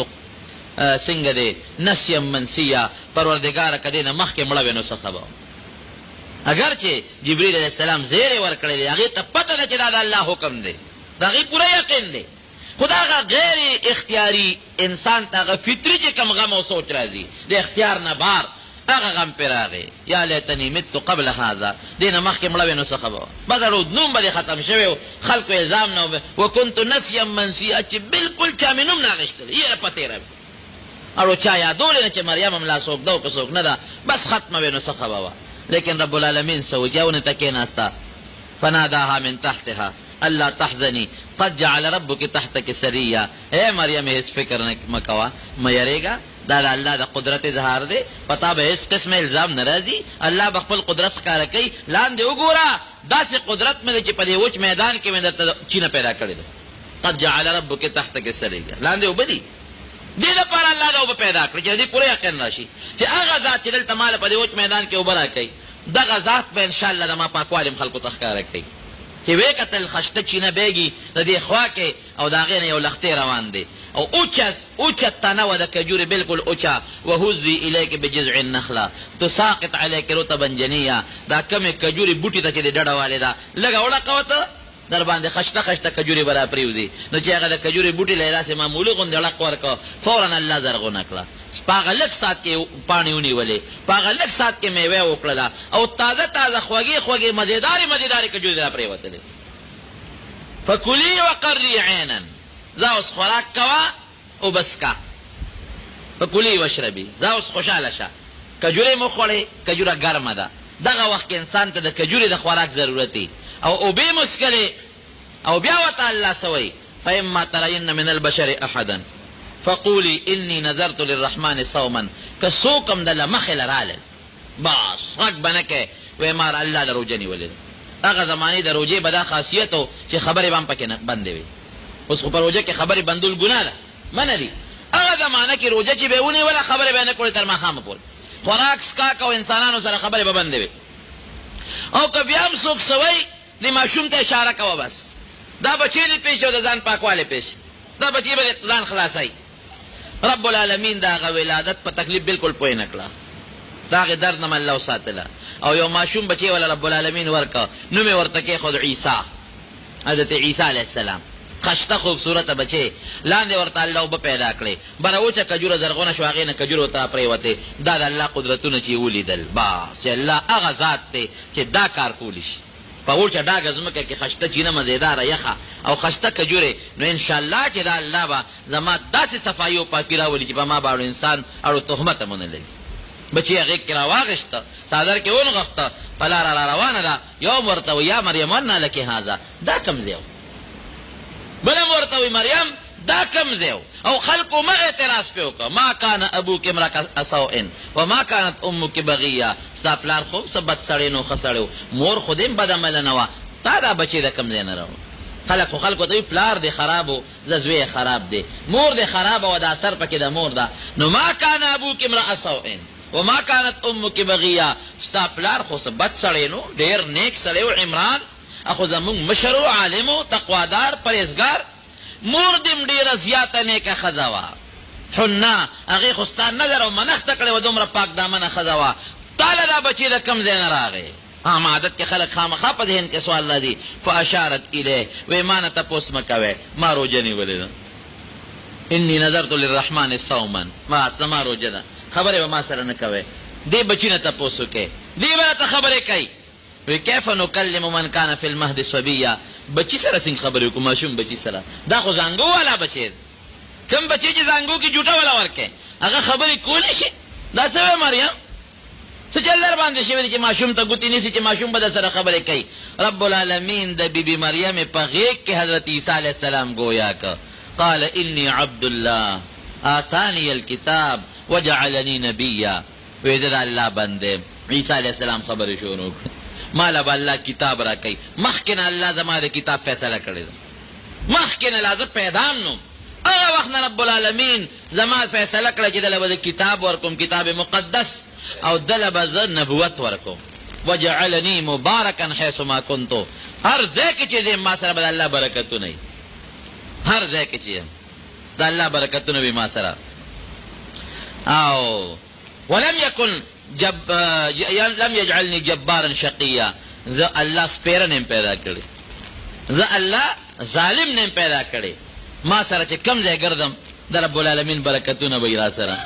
څنګه دی نسیم منسیه پروردګاره که دې نه مخکې مړه وې نو څه خبر. اگر چې جبریل علیه السلام زیری ورکړی دی هغې ته پته ده چې دا د الله حکم دی د هغې پوره یقین دی خو دا هغه غیر اختیاري انسان ته هغه فطري چې کوم غم او سوچ راځي د اختیار نه بار هغه غم پرې راغی یا لیتنی مت قبل هذا دې نه مخکې مړه وې نو څه خبر. بس نوم به دې ختم شوی و خلکو الزام نه وکنت نسیم منسیه چې بلکل چا مې نوم نه اخېستلی یې په تېره وي او چا یادولې نه چې مریم هم لا څوک ده او که څوک نه ده بس ختمه وې نو څه خبره وه. لیکن رب العالمین څه وجه ونې ته کېناسته فناداها من تحتها الله تحزني قد جعل ربك تحتك سريا. اے مریم هیڅ فکر مه کوه مه یریږه دا د الله د قدرت اظهار دی پتا به هیڅ قسم الزام نه راځي. الله به خپل قدرت ښکاره کوي. لاندې وګوره داسې قدرت مې دی چې په دې وچ میدان کې مې درته چینه پیدا کړې ده. قد جعل ربك تحتك سريا لاندې اوبه دي دې لپاره الله دا اوبه پیدا کړي چې دې پوره یقین راشي چې هغه ذات چې دلته ماله په دې وچ میدان کې اوبه راکوي دغه ذات به انشاءالله د ما پاکوالي هم خلکو ته ښکاره کوي. چې وی کتل خشته چینه بیگی د دې خوا کې او د هغې نه یو لختې روان دی او اوچه تنه وه د کجورې بالکل اوچه وهزي الیک بجذع النخله تساقط علیک رطبا جنیا دا کمې کجورې بوټي ته چې د ډډه والې ده لږه وړقوه ته در باندې خشته خشته کجورې به را پرېوځي نو چې هغه د کجورې بوټي له یې داسې معمولي غوندې ړق ورکړه فورا الله زرغونه کړه په هغه لږ ساعت کې پاڼې ونیولې په هغه لږ ساعت کې میوه وکړله او تازه تازه خوږې مزېدارې کجورې را پرېوتلې فکلي وقري عینا ځه اوس خوراک کوه او بس کا فکلي واشربي ځه اوس خوشحاله شه کجورې مو خوړې کجوره ګرمه ده دغه وخت کې انسان ته د کجورې د خوراک ضرورت دی او اوبې مسکلې او بیا ورته الله سوی فاما ترین من البشر احدا فقولي انی نظرت للرحمن صوما که څوک هم دله مخې له رالل بس غږ به نه کوې وایي ما الله له روژه نیولې ده هغه زمانې د روژې به دا خاصیت و چې خبرې به هم پکې بندې وي اوس خو په روژه کې خبرې بندول ګناه ده منه دي هغه زمانه کې روژه چې به یې ونیوله خبرې به یې نه کړې تر ماښامه پورې خوراک څښاک او انسانانو سره خبرې به بندې وي او که بیا هم څوک سوی د ماشوم ته اشاره کوه بس دا بچی دې پیش او د ځان پاکوالی پیش دا بچی به ځان خلاصوي رب العالمین د هغه ولادت په تکلیف بالکل پوه نه کړه د هغې درد نه الله وساتله او یو ماشوم بچی وله رب العالمین ورکه نوم یې ورته کېښود عیسی حضرت عیسی علیه السلام خشته خوبصورته بچی لاندې ورته الله اوبه پیدا کړې بره وچه کجوره زرغونه شو هغې نه کجورو ته پرېوتې دا د الله قدرتونه چې یې ولیدل بس چې الله هغه ذات دی چې دا کار کولی شي په وچه ډاګه ځمکه کې خشته چینه مزېداره یخه او خشته کجورې نو انشاءالله چې دا الله به زما داسې صفایي او پاکي راولي چې په ما به اړو انسان اړو تهمت هم ونه لګي بچی هغې کې راواغېسته څادر کې ونغښته په لاره را روانه ده یو م ورته وایي یا مریم انا لکې هذا دا کوم ځای و بله م ورته وایي مریم دا کم ځای او خلکو مه اعتراض پې وکړه ما کان ابوک امرأ سوء وما کانت امک بغیه ستا پلار خو څه بد سړی نو ښه سړی و مور خو دې هم بد عمله نه وه تا دا بچی د کم ځای نه راوړ خلکو ته وایي پلار دې خراب و زه زوی خراب دی مور دې خرابه وه دا اثر پکې د مور ده نو ما کان ابوک امرأ سوء وما کانت امک بغیه ستا پلار خو څه بد سړی نو ډېر نیک سړی و عمران اخو زمونږ مشر و عالم و تقوادار پرهیزګار مور دیم ډیره زیاته نیکه ښځه وه حنا هغې خو ستا نظر او منښته کړې وه دومره پاک دامنه ښځه وه تا له دا بچي د کوم ځای نه راغی عام عادت کې خلک خامخا په ذهن کې سوال راځي فاشارت الیه وایي ما نه تپوس مه کوئ ما روژه نیولې ده انی نظرت للرحمن صوما ما روژه ده خبرې به ما سره نه کوئ دې بچي نه تپوس وکړئ دې به راته خبرې کوي وی کیف نکلم من کان فی المهد صبیا بچی سره څنګه خبرې وکړو ماشوم بچی سره دا خو زانګو والا بچی کوم بچی چې زانګو کې جوټه والا ورکې هغه خبرې کولی شي دا څه وی مریم څه چل در باندې شوی دی چې ماشوم ته ګوتې نیسي چې ماشوم به در سره خبرې کوي رب العالمین د بیبي مریم په غېږ کې حضرت عیسی علیه السلام گویا که قال انی عبد الله آتانی الکتاب وجعلنی نبیا وی زه د الله بنده عیسی علیه السلام خبرې شروع کړه مالا با اللہ کتاب را کئی مخکن اللہ زما دا کتاب فیصلہ کرده مخکن اللہ زب پیدام نم اغا وقت رب العالمین زما فیصلہ کرده چی دل با کتاب ورکم کتاب مقدس او دل با نبوت ورکم وجعلنی مبارکن حیث ما کنتو ہر زیک چیزیں ما سر با اللہ برکتو نہیں ہر زیک چیزیں دا اللہ برکتو نبی ما سر او ولم یکن لم یجعلنی جبارا شقیا زه الله سپیره نیم پیدا کړی زه الله ظالم نیم پیدا کړی ما سره چې کم ځای ګرځم د رب العالمین برکتونه به را سره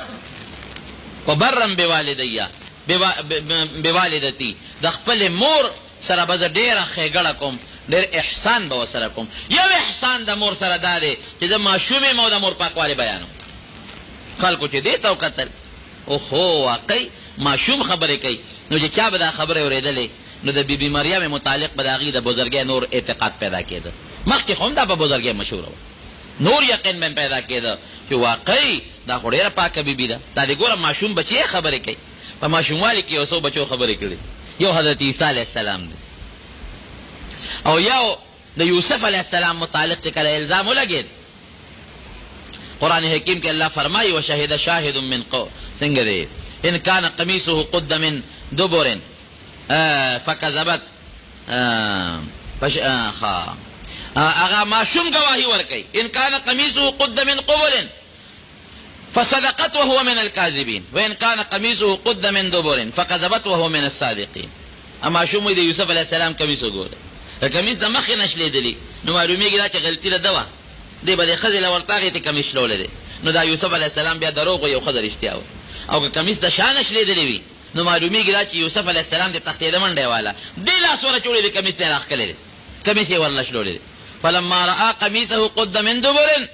وبرم بوالدتی د خپل مور سره به زه ډېره ښېګړه کوم ډېر احسان به ورسره کوم یو احسان د مور سره دا دی چې زه ماشوم یم او د مور پاکوالی بیانوم خلکو چې دې ته وکتل اوهو واقعي ماشوم خبرې کوي نو چې چا به دا خبرې اورېدلې نو د بیبي مریم متعلق به د هغې د بزرګۍ نور اعتقاد پیدا کېده مخکې خو هم دا په بزرګۍ مشهوره وه نور یقین به پیدا کېده چې واقعي دا خو ډېره پاکه بیبي ده دا دې ګوره ماشوم بچی خبرې کوي په ماشوموالي کې یو څو بچو خبرې کړي یو حضرت عیسی علیه السلام دی او یو د یوسف علیه السلام متعلق چې کله الزام ولګېد قرآن حکیم کې الله فرمایي وشهد شاهد من قوم څنګه دی ان کان قمیصه قد من دبر فکذبت هغه ماشوم گواهی ورکوي ان کان قمیصه قد من قبل فصدقت وهو من الكاذبين وان كان قميصه قد من دبر فكذبت وهو من الصادقين. اما شوم د یوسف علیه السلام قمیص وګوره، قمیص د مخ نه شلیدلی، نو معلومیږي دا چې غلطی ده دوا دی به خزل ورتاغه ته قمیص لولې، نو دا یوسف علیه السلام بیا دروغ یو خبر رښتیا و، او که قمیص د شان شلیدلی وي نو معلومیږي دا چې یوسف علیه السلام د تختې د منډه والا دی لاس ور چولې د قمیص نه راخلې، قمیص یې ورل شلولې. فلما راى قميصه قد من دبر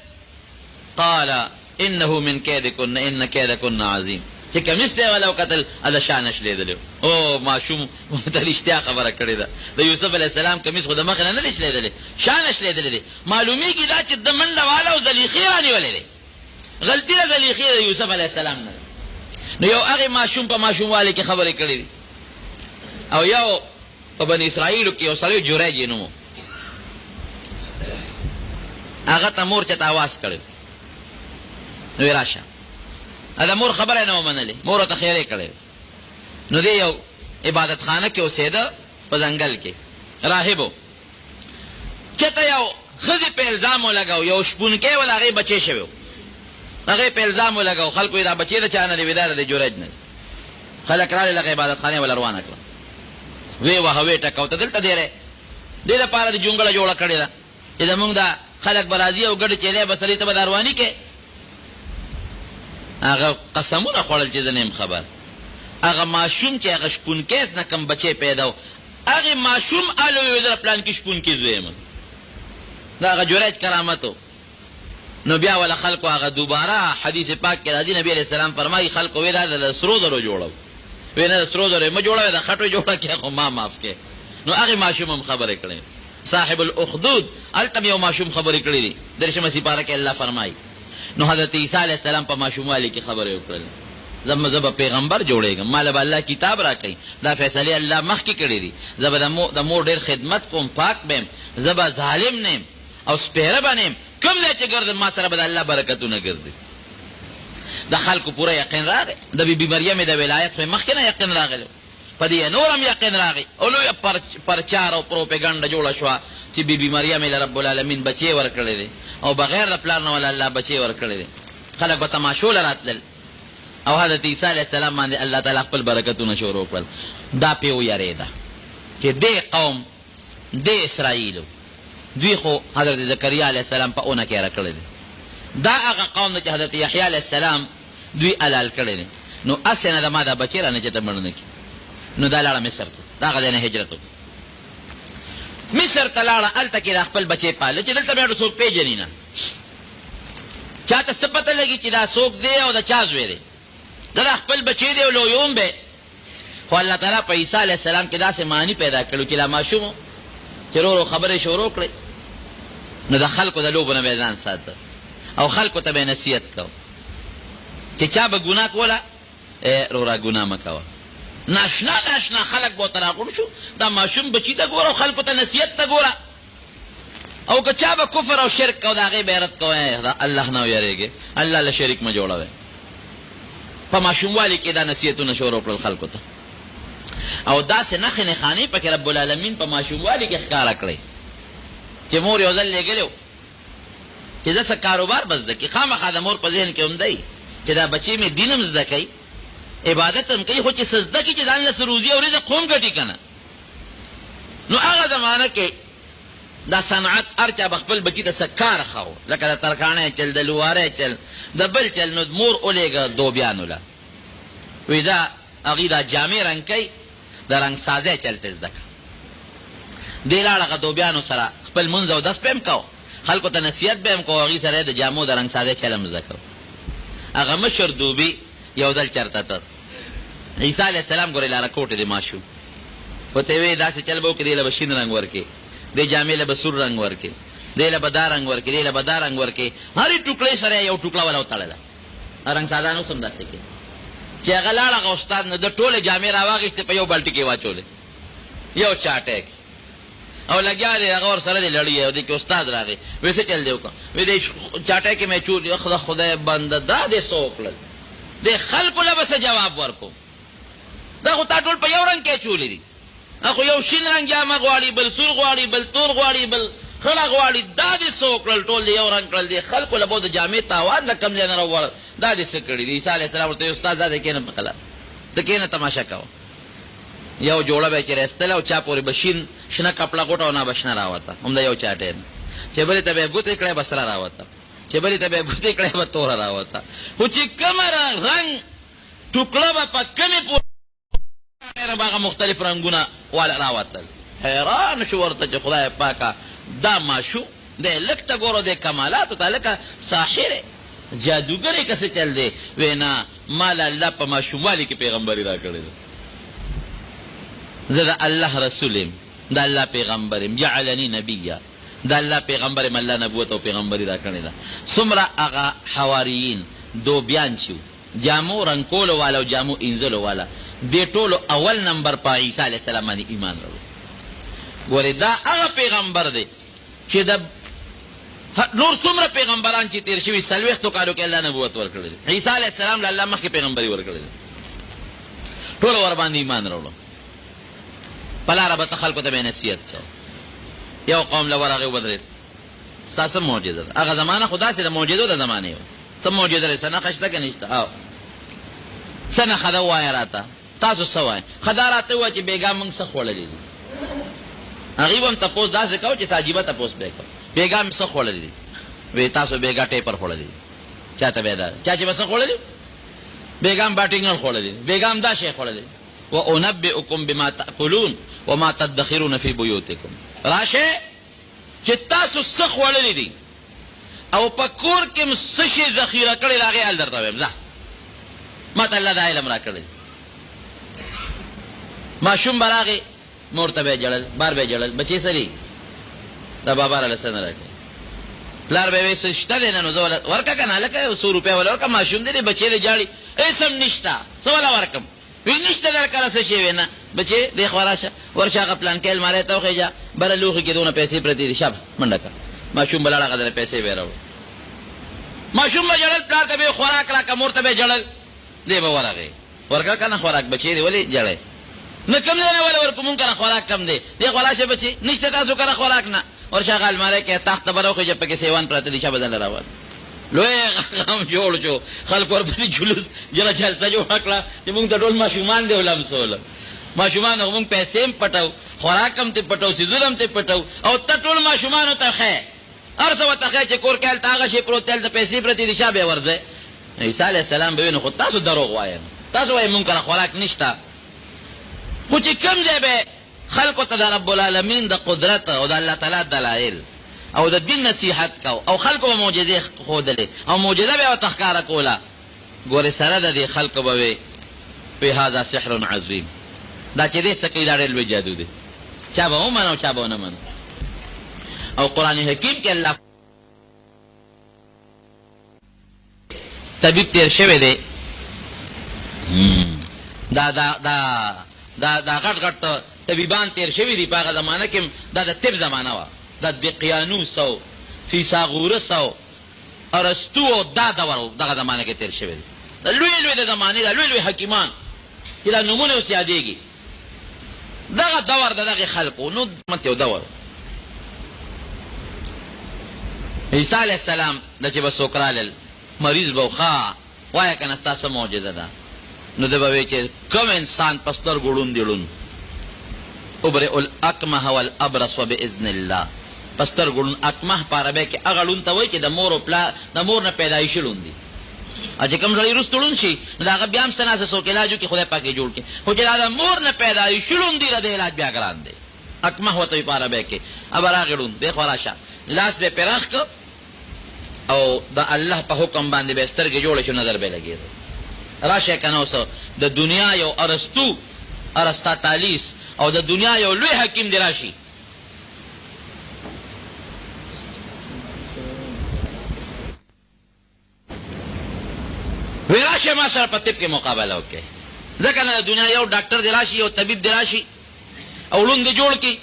قال انه من كيدكن ان كيدكن عظيم. چې قمیص دی ولا قتل ادا شان شلیدل، او ماشوم ته رښتیا خبره کړې ده، د یوسف علیه السلام قمیص خو د مخ نه نه شلیدل، شان شلیدل دي. معلومیږي دا چې د منډه والا او زلیخی رانیولې دي، غلطی د زلیخی د یوسف علیه السلام نه. نو یو هغه ماشوم په ماشوم والي کې خبرې کړې دي، او یو په بنی اسرائیل کې یو سړی جوریج نومو، هغه ته مور چته आवाज کړو، نو راشه دا مور خبره نه ومنلې، مور ته خیره کړې. نو دی یو عبادت خانه کې اوسېده په ځنګل کې، راهبو کته یو خزي په الزام ولګاو، یو شپونکې ولا هغه بچي شوی، هغه په الزام ولګاو، خلکو دا بچي د چانه دی ودار دی جوړج نه، خلک راځي لکه عبادت خانه ولا روانه کړ، وی وهوي ټکاو ته دلته دیره دې لپاره د جونګړه جوړه کړې ده چې موږ دا خلک برازي او ګډ چيله بسري ته بداروانی کې. هغه قسمونه خوړل چې زنیم خبر، هغه ماشوم چې هغه شپون کیس نه کم بچي پیدا و، هغه ماشوم الو یو پلان کې شپون کې زویم دا هغه جوړج کرامتو. نو بیا ول خلکو هغه دوباره حدیث پاک کې راځي، نبی علیہ السلام فرمایي خلکو وی دا سرو درو جوړو، وینه سرو درو ما جوړو دا خټو جوړه کې خو ما معاف کې. نو هغه ماشوم هم خبرې کړې، صاحب الاخدود التم یو ماشوم خبرې کړې دي درشمه سپاره کې الله فرمایي. نو حضرت عیسی علیہ السلام په ماشوموالی کې خبرې وکړل، زما پیغمبر جوړېږم، مال به الله کتاب راکړي، دا فیصله الله مخکې کړې دي، زه د مور ډېر خدمت کوم، پاک بیم، زه به ظالم نیم او سپیره به نیم، کوم ځای چې ګرځم ما سره به د الله برکتونه ګرځي. د خلکو پوره یقین راغی، د بیبي مریم د ولایت خو مخکې نه یقین راغلی، په دې نور هم یقین راغی، او لویه پرچار او پروپیګنډه جوړه شوه چې بیبي مریم له رب العالمین بچی ورکړی دی او بغیر د پلار نه ولا الله بچی ورکړی دی. خلک به تماشو له راتلل او حضرت عیسی علیه السلام باندې الله تعالی خپل برکتونه شروع کړل. دا پې ویرېده چې دې قوم دې اسرائیلو دوی خو حضرت زکریا علیه السلام په اونه کې راکړی دی، دا هغه قوم چې حضرت یحیی علیه السلام دوی حلال کړی دی. نو اسې نه د ما دا بچی رانه چې ته مړ نه کړي. نو دا لاړه مصر ته، دا هغه ځای نه هجرت وکړه، مصر ته لاړه، هلته کې د خپل بچی پاله چې دلته بیا څوک پېژني نه، چاته څه پته لګي چې دا څوک دی او د چا زوی دی، دا د خپل بچی دی او لویوم به. خو الله تعالی په عیسی علیه السلام کې داسې معنی پیدا کړو چې لا ماشوم چې ورو خبرې شروع کړې، نو د خلکو د لوبو نه به ځان ساته او خلکو ته به نصیحت کو چې چا به ګناه کوله رورا ګناه مه کوه. ناشنا ناشنا خلک به ورته راغونډ شو، دا ماشوم بچي ته ګوره او خلکو ته نصیحت ته ګوره، او که چا به کفر او شرک کو د هغې به رد کوی، الله نه ویرېږي، الله له شریک مه جوړوئ. په ماشوموالي کې دا نصیحتونه شروع کړل خلکو ته، او داسې نښې نښانې پکې رب العالمین په ماشوموالي کې ښکاره کړئ چې مور یو ځل لېږلی و چې زه څه کاروبار به زده کړي، خامخا د مور په ذهن کې هم دی چې دا بچی مې دین هم زده کوي، عبادت هم کوي، خو چې څه زده کړي چې ځان له څه روزي او رزق خو هم ګټي که نه. نو هغه زمانه کې دا صنعت هر چا به خپل بچي ته څه کار ښه لکه د ترکاڼۍ چل، د لوارۍ چل، د بل چل. نو مور ولېږه دوبیانو له، وایي دا هغوی دا جامې رنګ کوي، د رنګ سازۍ چل ته زده کړه. دې لاړه هغه دوبیانو سره خپل منځ او دس به هم کو، خلکو ته نصیحت به هم کو، هغوی سره یې د جامو د رنګ سازۍ چل هم زده کو. هغه مشر دوبي یو ځل چرته ته عیسی علیه السلام ګورې لاره کوټې د ماشوم ورته یې وایي داسې چل به وکړي، دې له به شین رنګ ورکړي، دې جامې له به سور رنګ ورکړي، دې له به دا رنګ ورکړي، دې له به دا رنګ ورکړي، هرې ټوکړې سره یو ټوکړه وله وتړله، رنګ ساده نو هم داسې کوي چې هغه لاړ هغه استاد نو د ټولې جامې راواخېستې په یو بالټي کې واچولې، یو چاټی کې، او لګیا دی هغه ورسره دی لړی، او دې کې استاد راغی، وایي څه چل دی وکړه، وایي دې چاټی کې مې چول، خدای بنده دا دې څه وکړل، دې خلکو له به څه جواب ورکړو، دا خو تا ټول په یو رنګ کې چولې دي، اخو یو شین رنگ جامه غواړي، بل سور غواړي، بل تور غواړي، بل خړه غواړي، دا دې څه وکړل؟ ټول دې یو رنګ کړل. دې خلکو له به د جامې تاوان د کم ځای نه راوړل، دا دې څه کړي دي؟ عیسی علیه السلام ورته استاد دا دې کېنه په قلم ته کېنه تماشا کوه. یو جوړه به یې چې راایستله او چا پورې به شنه کپړه غوټه او نه به شنه راوته، همدا یو چاټی نه، چې بلې ته به یې ګوتې کړی به سره راوته، چې بلې ته به یې ګوتې کړی به توره راوته. خو چې کومه رنګ ټوکړه به په کمې پورې به هغه مختلف رنګونه والا راوتل. حیران شو ورته چې خدای پاکه دا ماشوم دی لږ ته ګوره د کمالاتو ته لکه ساحر جادوګر یې که څه چل دی؟ وی نه، ما له الله په ماشوموالي کې پیغمبري را کړې ده، زه د الله رسول یم، د الله پیغمبر یم، جعلني نبیا، د الله پیغمبر یم، الله نبوت او پیغمبري را کړې ده. څومره هغه حواریین دوبیان چې جامو رنګ کولو والا او جامو انځلو والا، دې ټولو اول نمبر په عیسی علیه السلام باندې ایمان راوړ. ګورې دا هغه پیغمبر دی چې د نور څومره پیغمبران چې تیر شوي 40 کالو کې الله نبوت ورکړی دی، عیسی علیه السلام له الله مخکې پیغمبري ورکړی دی، ټولو ورباندې ایمان راوړو. په لاره به ته خلکو ته به نصیحت کوه. یو قوم له ورغې ودرېد، ستا څه معجزه ده؟ هغه زمانه خو داسې د معجزو د زمانې وه، څه معجزه لري؟ څه نښه شته که نشته؟ او څه نښه ده ووایه راته، تاسو څه وایئ؟ ښه دا راته ووایه چې بېګا موږ څه خوړلي دي. هغوی به هم تپوس داسې کوو چې عجیبه تپوس به یې کوو، بېګا مې څه خوړلي دي؟ وی تاسو بېګا ټیپر خوړلي دي. چا ته به دا چا چې به څه خوړلي؟ بېګا هم باټینګل خوړلي دي، بېګا هم دا شی خوړلی. وانبئکم بما تاکلون وما تدخرون فی بیوتکم. راشه چې تاسو څه خوړلي دي او په کور کې م څه شی ذخیره کړی د هغې حال درته وایم. ځه ما ته الله دا علم را کړی. ماشوم به راغې، مور ته به یې جړل، بار به یې جړل، بچې څه دي؟ دا بابا راله څه نه را کوي. پلار به یې وایي څه شته دی نه؟ نو زه ورکه که نه هلکه یو 100 روپۍ وله ورکه، ماشوم دی بچې دی جاړي، هېڅ هم نشته، څه وله ورکم؟ وی نشته در کله څه شی وی نه بچې دی خوا راشه، ورشه هغه پلانکۍ الماری ته وخېږه، بله لوښي کې دونه پیسې پرتې دي، شابه منډه کړه. ماشوم به لاړ هغه دله پیسې به یې راوړه. ماشوم به جړل، پلار ته به یې خوراک راکړه، مور ته به یې جړل، دی به ورغی ورکړه که نه خوراک؟ بچې دی ولې جړی؟ نه کم دی نه ولې ورکو، مونږ کنه خوراک کم دی، دی خوا راشه بچې نشته تاسو کنه خوراک نه، ورشه هغه الماری کې تخت به راوخېږه، پکې سیوان پراته دي، شابه دله راوړه. لوی غم جوړ شو، خلکو ورپسې جلوس جره جلسه جوړه کړه چې مونږ ته ټول ماشومان دی ولمسول. ماشومانو مونږ پیسې هم پټو، خوراک هم ترې پټو، سیزونه هم ترې پټو، او ته ټول ماشومانو ته ښیې، هر څه ورته ښیې چې کور کې هلته هغه شی پروت دی، هلته پیسې پرتې دي، شا بیا ورځئ. عیسی علیه السلام به وي نو خو تاسو دروغ وایئ، تاسو وایئ مونږ کره خوراک نشته. خو چې کوم ځای به خلکو ته د رب العالمین د قدرت او د الله تعالی دلایل او د دین نصیحت کو، او خلکو به معجزې ښودلې او معجزه به یې ورته ښکاره کوله، ګورې سره د دې خلکو به وی هذا سحر عظیم، دا چې دې څه کوي دا ډېر لوی جادو دی، چا به ومنه او چا به ونه منه. او قرآن حکیم کې الله طبیب تیر شوی دی، دا غټ غټ طبیبان تیر شوي دي په هغه زمانه کې، دا د طب زمانه وه، دا دقیانوس او فیثاغورس او ارسطو او دا دور دغه زمانه کې تیر شوی دی. دا لوی لوی د زمانې دا لوی لوی حکیمان چې دا نومونه اوس یادېږي، دغه دور د دغې خلکو نو یو دور. عیسی علیه السلام د چې به څوک رالل مریض به ښه وایه که نه ستا څه معجزه ده، نو ده به وایي چې کوم انسان په سترګو ړوند دی ړوند، ابرئ الاکمه والابرص باذن الله. په سترګو ړوند اکمه په عربی کې هغه ړوند ته وایي چې د مور نه پیدایشي ړوند دي، او چې کوم سړی وروسته ړوند شي نو د هغه بیا هم څه ناسه څوک علاج وکړي، خدای پاک یې جوړ کړي. خو چې دا د مور نه پیدایشي ړوند دي د علاج بیا ګران دی، اکمه ورته وایي په عربی کې. اب راغې ړوند دی خوا راشه، لاس به یې پراخ کړ او د الله په حکم باندې به یې سترګې جوړې شو، نظر به یې لګېده. راشه که نه اوس د دنیا یو ارسطاطالیس او د دنیا یو لوی حکیم دی راشي، وی راشه ما سره په طب کې مقابله وکړي، ځکه نه د دنیا یو ډاکټر دی راشي، یو طبیب دی راشي او ړوند دی جوړ کړي،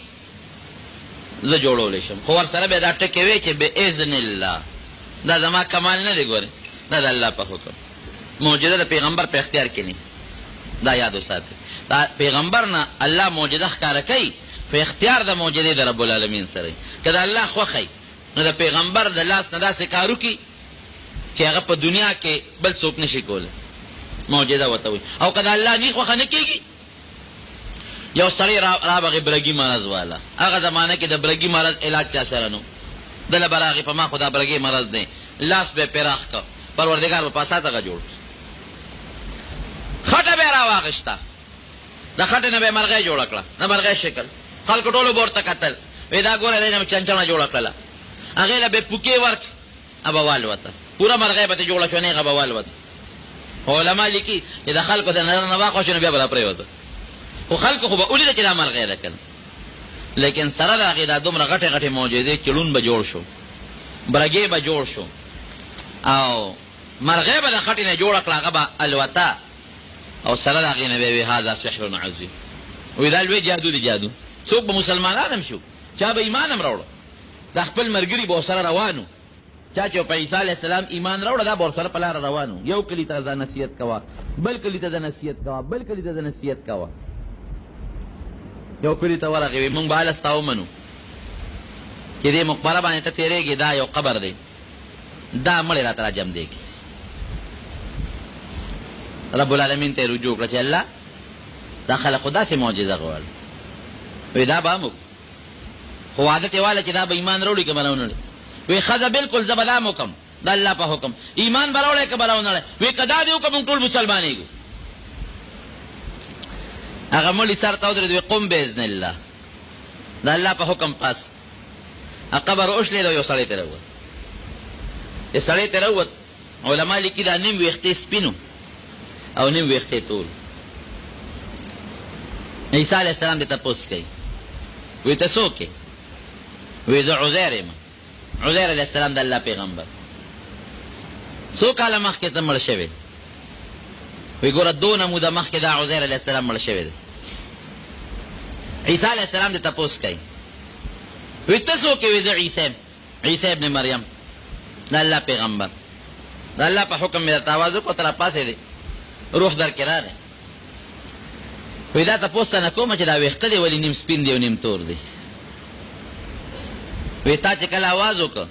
زه جوړولی شم. خو ورسره به دا ټکې وی چې باذن الله، دا زما کمال نه دی، ګورې دا د الله په حکم، معجزه د پیغمبر په اختیار کې نه. دا یاد وساتئ. دا پیغمبر نه الله معجزه ښکاره کوي په اختیار د معجزې د رب العالمین سره. که د الله خوښی نو د پیغمبر د لاس نه داسې کار وکړي چې هغه په دنیا کې بل څوک نشي کولی، معجزه ورته وایي. او که د الله نه خوښه نه کېږي، یو سړی رابغې برګي مرض والا، هغه زمانه کې د برګي مرض علاج چا سره نو، دله به راغې په ما خو دا برګي مرض دی، لاس به یې پراخ کړ، پروردګار به پاسات هغه جوړ خټه به یې راواخېسته، د خټې نه به یې مرغۍ جوړه کړه، د مرغۍ شکل. خلکو ټولو به ورته کتل، وایي دا ګوره دی نه چنچڼه جوړه کړله، هغې له به یې پوکې ورکړ، هغه به والوته، پوره مرغۍ به ترې جوړه شوه، هغه به والوته. علما لیکي چې د خلکو د نظر نه واخوا شو نو بیا به را پرېوته، خو خلکو خو به ولیده چې دا مرغۍ ده که نه. لیکن سره د هغې دا دومره غټې غټې معجزې چړون به جوړ شو، برګې به جوړ شو، او مرغۍ به د خټې نه جوړه کړه، هغه به الوته، او سره د هغې نه به یې وي هذا سحر عظیم. وایي دا لوی جادو دی. جادو څوک به مسلمانان هم شو، چا به ایمان هم راوړه، دا خپل ملګري به ورسره روان و، چا چې په عیسی علیه السلام ایمان راوړه دا به ورسره په لاره روان و. یو کلي ته ځه نصیحت کوه، بل کلي ته ځه نصیحت کوه، بل کلي ته ځه نصیحت کوه. یو کلي ته ورغې، موږ به هله ستا ومنو چې دې مقبره باندې ته تېرېږې، دا یو قبر دی، دا مړې راته را جمع دیږي. رب العالمین ته یې رجوع کړه چې الله دا خلک خو داسې معجزه غواړي. وایي دا به هم وکړو، خو عادت یې واله چې دا به ایمان راوړي که به راونه وړي. وایي ښځه بلکل زه به دا هم وکړم د الله په حکم، ایمان به راوړی که به راونه وړی. وایي که دا دې وکړه موږ ټول مسلمانېږو. هغه مړي سر ته ودرېد، وایي قم باذن الله، د الله په حکم پاس. قبر وشلېد او یو سړی ترې راووت. یو سړی ترې راووت، علما لیکي دا نیم ویښتې سپینو او نیم ویښتې تور. عیسی علیه السلام دې تپوس کوي، وایي ته څوک یې؟ وایي زه عزیر یم. عزیر علیه السلام د الله پیغمبر. څو کاله مخکې ته مړ شوی؟ وایي ګوره دونه موده مخکې دا عزیر علیه السلام مړ شوی دی. عیسی علیه السلام دې تپوس کوي، وایي ته څوک یې؟ وایي زه عیسی یم، عیسی ابن مریم، د الله پیغمبر. د الله په حکم مې درته آواز وکړو، ته راپاڅېدې، روح در کې راغی. وایي دا تپوس ته نه کومه چې دا ویښته دی ولې نیم سپین دی او نیم تور دی. وایي تا چې کله آواز وکړه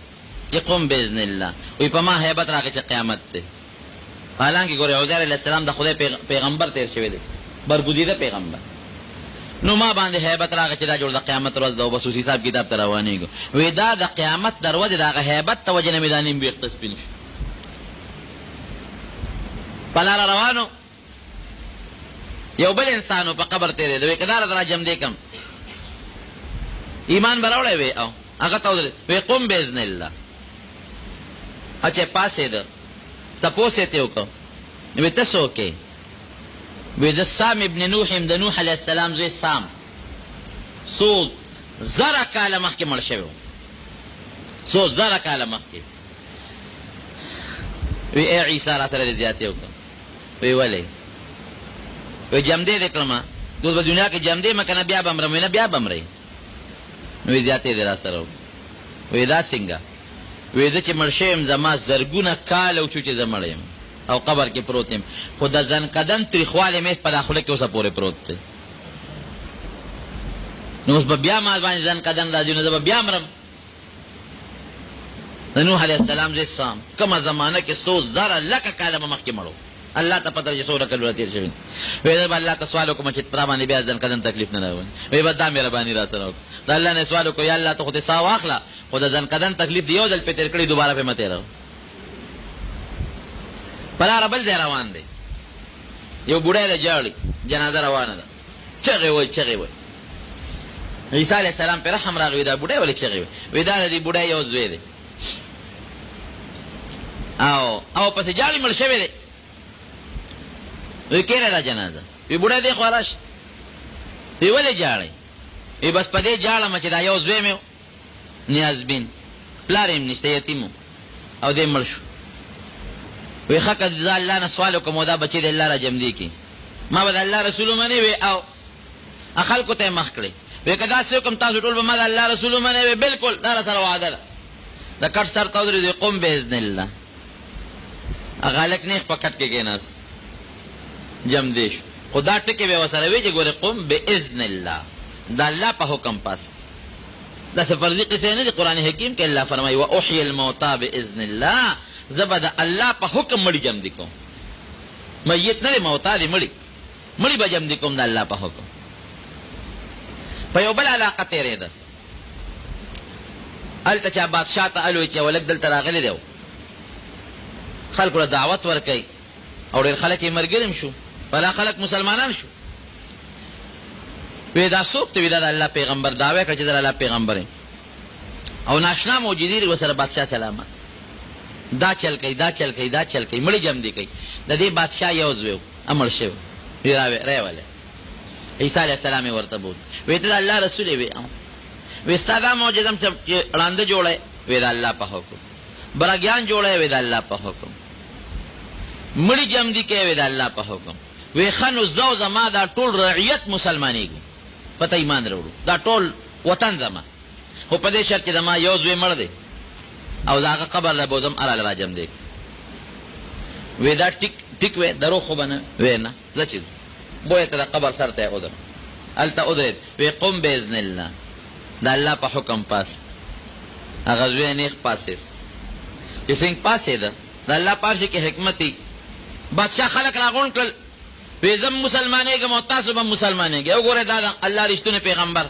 چې قم باذن الله، وایي په ما هیبت راغی چې قیامت دی. حالانکې ګورې عزیر علیه السلام د خدای پیغمبر تیر شوی دی، برګزیده پیغمبر. نو ما باندې هیبت راغی چې دا جوړ د قیامت ورځ ده او بس اوس حساب کتاب ته روانېږو. وایي دا د قیامت د ورځې د هغه هیبت ته وجې نه مې دا نیم ویښته سپین شو. په لاره روانو، یو بل انسان و په قبر تېرېده. وایي که دا راته را جمع دی کړم، ایمان به راوړی؟ وایي او هغه ته ودرېد. وایي قم باذن الله. چې پاسېده، تپوس یې ترې وکړ، وایي ته څوک یې؟ وایي زه سام ابن نوح یم، د نوح علیه السلام زوی سام. څو زره کاله مخکې مړ شوی و، څو زره کاله مخکې. وایي ای عیسی را سره دې زیاتې وکړه. وایي ولې؟ وایي جمدې دې کړم، اوس په دنیا کې جمدې مه که نه بیا به مرم. وایي نه بیا به مرئ. نو وایي زیاتې دې را سره وکړه. وایي دا څنګه؟ وایي زه چې مړ شوی یم زما زرګونه کاله وشو چې زه مړ یم او قبر کې پروت یم، خو د زنکدن تریخوالی مې په دا خوله کې اوسه پورې پروت دی. نو اوس به بیا ما باندې زنکدن راځي، نو زه به بیا مرم. د نوح علیه السلام زوی سام کومه زمانه کې څو زره لکه کاله به مخکې مړ و. الله ته پته چې څومره کلونه تېر شوي. وایي زه به الله ته سوال وکړم چې تا باندې بیا زنکدن تکلیف نه راولي. وایي بس دا مهرباني را سره وکړه. د الله نه سوال وکړو یا الله ته خو دې ساه واخله، خو د زنکدن تکلیف دې یو ځل پې تېر کړي، دوباره پې مه تېروه. په لاره بل ځای روان دی، یو بوډی دی جاړي، جنازه روانه ده، چغې وایي چغې وایي. عیسی علیه السلام پې رحم راغی، دا بوډی ولې چغې وایي؟ وایي دا د دې بوډی یو زوی دی او پسې جاړي مړ شوی دی. وایي کېره دا جنازه؟ وایي بوډی دی خو راشه. وایي ولې جاړئ؟ وایي بس په دې جاړم چې دا یو زوی مې و نیازبین، پلار یې نشته، یتیم و او دی مړ شو. وی ښه که زه الله نه سوال وکړم او دا بچی د الله را جمدې کړي، ما به د الله رسول ومنې وی او خلکو ته یې مخ کړئ. وی که داسې وکړم تاسو ټول به ما د الله رسول ومنې وی بلکل دا را سره وعده ده. د کټ سر ته ودرېد، وی قم باذن الله. هغه هلک نیغ په کټ کې کېناست، جمدې شو. خو دا ټکې به ورسره وي چې ګورې قم باذن الله، د الله په حکم پاس. داسې فرضي قصې نه دي قرآن حکیم کې الله فرمایي واحیي الموتى باذن الله، زه به د الله په حکم مړي جمع دي کوم. میت نه دی، موتا دی، مړي به جمع دي کوم د الله په حکم. په یو بل علاقه تېرېده، هلته چا بادشاه ته الوی چې ولک دلته راغلی دی، خلکو له دعوت ورکوي او ډېر خلک یې ملګري شو، بلا خلک مسلمانان شو. وی دا څوک ته وي؟ دا د الله پیغمبر. دعوی کړه چې د الله پیغمبر یم. او ناشنا موجودي ورسره بادشاه سلامت، دا چل کوي دا چل کوي دا چل کوي، مړي جمع دي کوي. د دې بادشاه یو زوی و، امر شوی ریواله. عیسی علیه السلام یې ورته بوت، وی ته د الله رسول یې؟ وی ستا دا معجزه چې ړانده جوړی؟ وی د الله په حکم. برګیان جوړی؟ وی د الله په حکم. مړي جمع دي کوي؟ وی د الله په حکم. وی ښه نو زه او زما دا ټول رعیت مسلمانېږو، پته ایمان راوړو، دا ټول وطن زما، خو په دې شرط چې زما یو زوی مړ دی او د هغه قبر له بوځم هله را جمع دی. وی دا ټیک وی دروغ خو به نه؟ وی نه، زه چې بویه ته د قبر سر ته یې ودرم، هلته ودرېد. وی قم باذن الله، د الله په حکم پاس. هغه زوی نیغ پاسېد، چې څنګه پاسېده د الله په هر شي کې حکمت وي. بادشاه خلک راغونډ کړل، وی زه مسلمانېږم او تاسو به مسلمانېږئ. وګورئ دا د الله رښتونی پیغمبر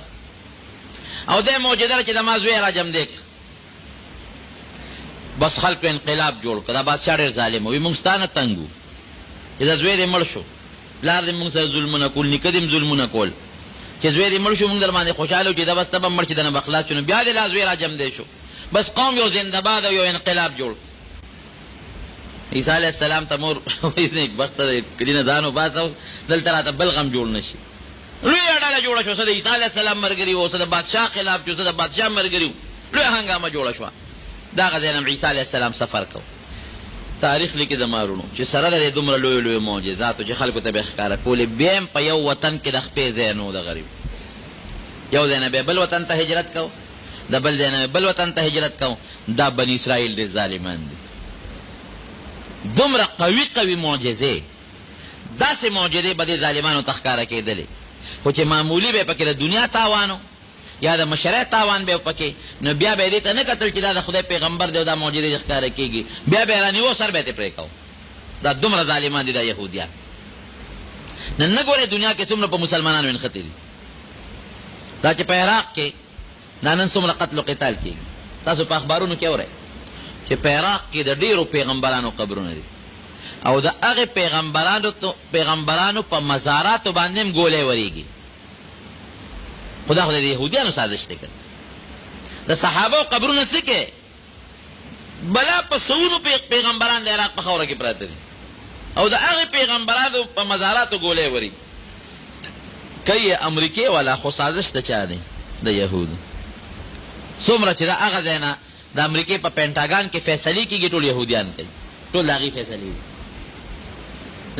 او دی معجزه ده چې زما زوی را جمع دی. بس خلکو انقلاب جوړ کړ. دا بادشاه ډېر ظالم وي، موږ ستا نه تنګ وو چې دا زوی دې مړ شو، پلار دې موږ سره ظلمونه کول، نیکه دې ظلمونه کول، چې زوی دې مړ شو موږ در باندې خوشحاله وو چې دا بس ته به مړ چې دنه به خلاص شو. نو بیا دې لا زوی را جمع دی شو، بس قوم یو زنده باد او یو انقلاب جوړ. عیسی علیه السلام ته مور نیک بخته دی، کلي نه ځان وباسه دلته راته بل غم جوړ نه شي. لویه ډله جوړه شوه، څه د عیسی علیه السلام ملګري وو، څه د بادشاه خلاف شو، څه د بادشاه ملګري وو، لویه هنګامه جوړه شوه. دغه ځای نه عیسی علیه السلام سفر کو. تاریخ لیکي زما وروڼو چې سره د دومره لویو لویو معجزاتو چې خلکو ته به یې ښکاره کولې، بیا هم په یو وطن کې د خپې ځای نه و د غریب. یو ځای نه به بل وطن ته هجرت کو، د بل ځای نه بل وطن ته هجرت کو. دا بني اسرائیل ډېر ظالمان دي. دومره قوي معجزې، داسې معجزې به دې ظالمانو ته ښکاره کېدلې، خو چې معمولي به یې پکې د دنیا تاوان یا د مشرۍ تاوان به یې پکې، نو بیا به یې دې ته نه کتل چې دا د خدای پیغمبر دی او دا معجزې ښکاره کېږي، بیا به یې رانیو سر به یې پرې کو. دا دومره ظالمان دي دا یهودیان. نن نه ګورئ دنیا کې څومره په مسلمانانو نښتې دي. دا چې په عراق کې دا نن څومره قتل و قتال کېږي، تاسو په اخبارونو کې اورئ چې په عراق کې د ډېرو پیغمبرانو قبرونه دي او د هغې پیغمبرانو په مزاراتو باندې هم ګولۍ ورېږي. خو دا خو د یهودیانو سازش دی که د صحابو قبرونه څه کې بلا په سوونو پیغمبران د عراق په خاوره کې پراته دي او د هغې پیغمبرانو په مزاراتو ګولۍ ورېږي. کوي امریکې والا خو سازش د چا دی؟ د یهودو. څومره چې د هغه ځای نه د امریکې په پینټاګان کې فیصلې کېږي، ټول یهودیان کوي، ټول د هغې فیصلې دي.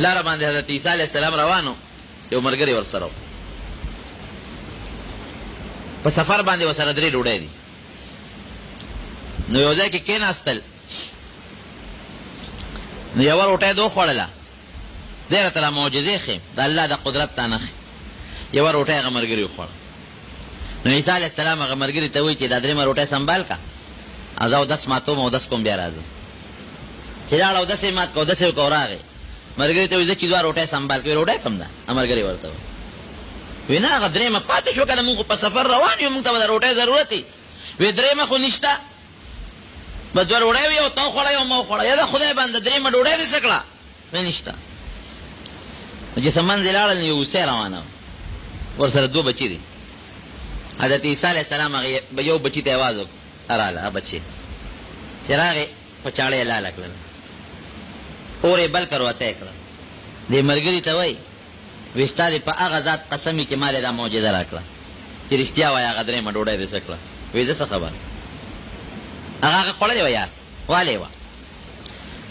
لاره باندې حضرت عیسی علیه السلام روانو، یو ملګری ورسره و، په سفر باندې ورسره 3 ډوډۍ دي. نو یو ځای کې کېناستل، نو یوه روټۍ ده وخوړله، دی راته را معجزې ښیم د الله د قدرت تا نښې. یوه روټۍ هغه ملګري وخوړه. نو عیسی علیه السلام هغه ملګري ته وایي چې دا 3مه روټۍ سنبال که، زه اودس ماتوم، اودس کوم بیا راځم. چې لاړ اودس یې مات که، اودس یې وکړه راغی. ملګري ته وایي زه چې 2 روټۍ سنبال کوي. روټۍ کم ده؟ ملګري ورته وایي. وی نه هغه 3مه پاتې شو، که نه مونږ خو په سفر روان یو، مونږ ته به د روټۍ ضرورت وي. وی 3مه خو نشته، بس 2 روټۍ وي، یو ته وخوړه یو ما وخوړه. یا د خدای بنده 3مه ډوډۍ دې څه کړه؟ وی نشته. نو چې څه منځې لاړل نو یو اوسۍ روانه وه، ورسره 2 بچي دي. حضرت عیسی علیه السلام هغه یو بچي ته اواز وکړ، راله هغه بچي چې راغې په چاړه یې لاله کړله، اور یې بل کړ وته یې کړه. دې ملګري ته وایي وی ستا دې په هغه ذات قسم وي چې ما دې دا معجزه را کړه چې رښتیا وایي هغه 3مه ډوډۍ دې څه کړه. وی زه څه خبر، هغه خوړلې وه یار، والې وه.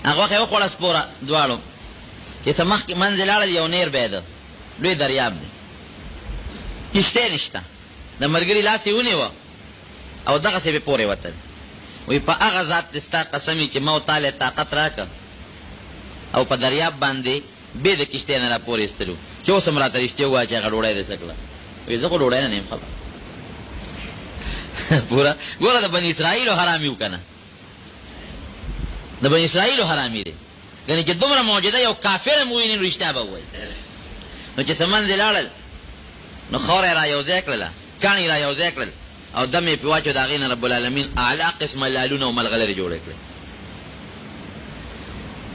هغه وخت یې وخوړه سپوره دواړو، چې څه مخکې منځې لاړل، یو نیر به یې ده، لوی دریاب دی، کښتۍ نشته. د ملګري لاس یې ونیوه او دغسې به پورې وتل. وی په هغه ذات دې ستا قسم وي چې ما و تاله طاقت راکړه او په دریاب باندې بې د کشتۍ نه را پورې ایستلو چې اوس هم راته رښتیا ووایه چې هغه ډوډۍ دې څه کړه وایي زه خو ډوډۍ نه یم خبر پوره ګوره د بني اسرائیلو حرامي و که نه د بني اسرائیلو حرامي دی یعنې چې دومره معجزه یو کافر هم وویني نو رښتیا به ووایي نو چې څه منځې لاړل نو خاوره یې را یو ځای کړله کاڼي را یو ځای کړل او دم یې پې واچو د هغې نه رب العالمین اعلی قسمه لالونه او ملغلرې جوړې کړې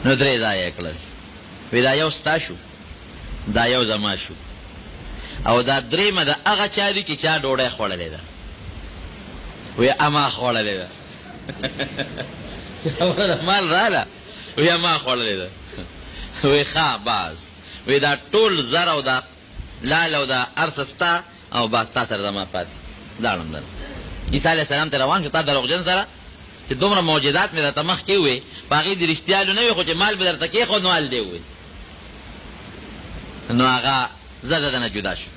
نو درې ځایه یې کړل وی دا یو ستا شو دا یو زما شو او دا درېیمه د هغه چا دي چې چا ډوډۍ خوړلې ده وی اما خوړلې ده چې خبره د مال راله وی اما خوړلې ده وی ښه باز وی دا ټول زر او دا لال او دا هر څه ستا او باز تا سره زما پاتې لاړم دنه عیسی علیه السلام ته روان شو تا دروغجن سره چې دومره معجزات مې درته مخکې ووې په هغې دې رښتیالو نه وي خو چې مال به درته کېښود نو هل دې ووې نو هغه زه د نه جدا شو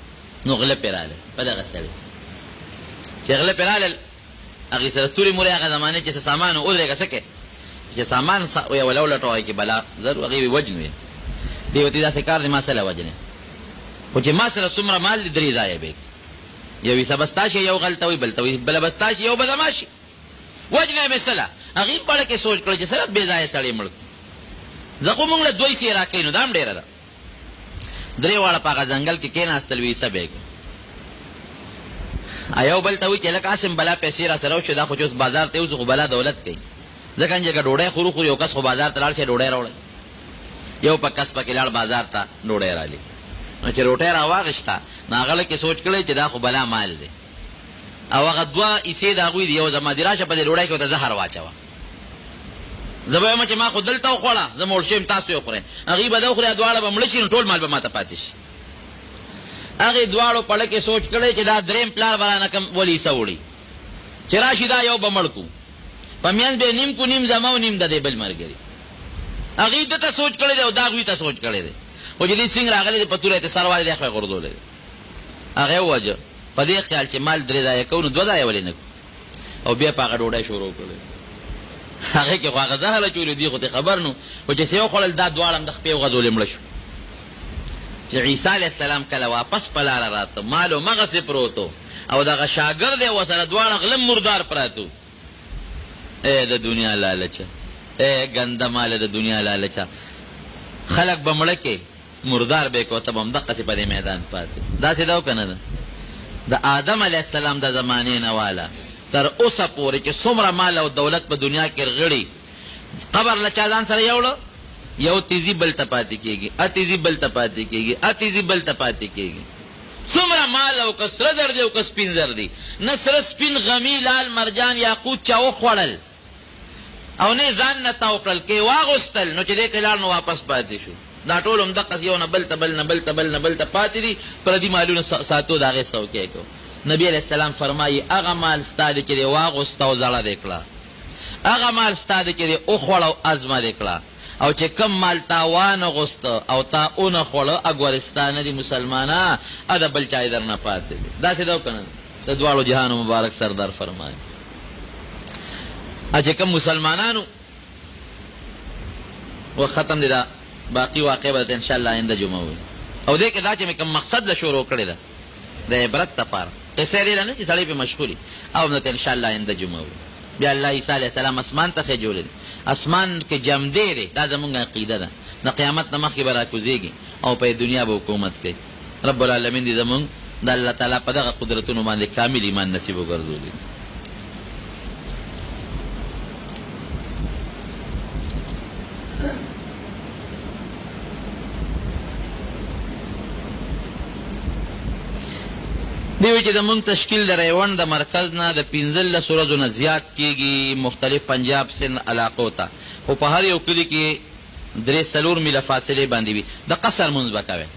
نو غله پې راغلل په دغه سړی چې غله پې راغلل هغې سره تورې مورې هغه زمانې چې څه سامان و ودرېږه څه کې چې سامان وی ولولټوی کې بلا زر هغې وې وجنو یې دې ورته داسې کار دی ما سره وجنې خو چې ما سره څومره مال دی درې ځایه به یو حصه به ستا شي یو غلطه وي بلته وي بله به ستا شي یو به زما شي وجنه مې سله هغې په اړه کې سوچ کړی چې سره بې ځایه سړی مړ زه خو مونږ له دوی سې را کوي نو دا هم ډېره ده درې واړه په هغه ځنګل کې کېناستل وي عیسی بې یو بل ته وایي چې لکه هسې بلا پیسې را سره وشو دا خو چې اوس بازار ته یوځو خو بلا دولت کوي ځکه چې که ډوډۍ خورو خو یو کس خو بازار ته لاړ شي ډوډۍ راوړی یو په کس پکې لاړ بازار ته ډوډۍ رالي نو چې روټۍ را واغېسته نو هغه کې سوچ کړی چې دا خو بلا مال دی او هغه دوه حصې د هغوی دي یو زما دي راشه په دې ډوډۍ کې ورته زهر واچوه زه به وایم چې ما خو دلته وخوړه زه موړ شویم تاسو یې وخورئ هغې به ده وخوري دواړه به مړه شي نو ټول مال به ماته پاتې شي هغې دواړو په اړه کې سوچ کړی چې دا درېیم پلار به رانه کم ولې حصه وړي چې راشي دا یو به مړ کړو په میانځ به نیم کو نیم زما او نیم د دې بل ملګري هغې ده ته سوچ کړی دی او دا هغوی ته سوچ کړی دی خو چې دې سینګ راغلی دی په توره یې ته سر والې دی خو یې غورځولی دی هغې ووجه په دې خیال چې مال درې ځایه کوو نو دوه ځایه ولې نه کړو او بیا په هغه ډوډۍ شروع کړی هغې کې خو هغه زهر اچولي دي خو ته خبر نو خو چې څه وخوړل دا دواړه هم د خپې وغځولې مړه شو چې عیسی علیه السلام کله واپس په لاره راته مال همغسې پروت او دغه شاګرد یې ورسره دواړه غلم مردار پراته ای د دنیا لالچه ای ګنده ماله د دنیا لالچه خلک به مړه کې مردار به کو ته به همدقسې په دې میدان پاتې داسې ده او که نه ده د آدم علیه السلام د زمانې نه واله تر اوسه پورې چې څومره مال او دولت په دنیا کې رغړي قبر له چا ځان سره یوړه یو تیزي بل ته پاتې کېږي اتیزي بل ته پاتې کېږي اتیزي بل ته پاتې کېږي څومره مال او که سره زر دی او که سپین زر دی نه سره سپین غمی لال مرجان یاقوت چا وخوړل او نه ځان نه تاو کړل کې واغوستل نو چې دې کې لاړ نو واپس پاتې شو دا ټول همدقسې یو نه بل ته بل نه بل ته بل نه بل ته پاتې دي پردي مالونه ساتو د هغې څوکۍ کو نبی علیه السلام فرمایي هغه مال ستا دی چې دې واغوسته او زړه دې کړه هغه مال ستا دی چې دې وخوړه او ازمه دې کړه او چې کم مال تا وانغوسته او تا اونه خوړه اګورې ستا نه دي مسلمانه ا د بل چا یې در نه پاتې دی داسې ده او که نه د دواړو جهانو مبارک سردار فرمایي چې کم مسلمانانو و ختم دی دا باقی واقع به انشاءالله آینده جمعه وي او دې کې دا چې مې کوم مقصد له شروع کړې ده د عبرت دپاره قصې ډېره نه چې سړی پې مشغول او همدلته انشاءالله آینده جمعه وي بیا الله عیسی علیه السلام اسمان ته خېجولی دی اسمان کې جمدی دی دا زمونږ عقیده ده د قیامت نه مخکې به راکوزېږي او په دنیا به حکومت کوي رب العالمین دې زمونږ د الله تعالی په دغه قدرتونو باندې کامل ایمان نصیب وګرځولي دیوی چې زمونږ تشکیل د ریوند د مرکز نه د 15 ورځو نه زیات کېږي مختلف پنجاب سند علاقو ته خو په هر یو کلي کې 3-4 میله فاصلې باندې وي د قصر مونځ به کوی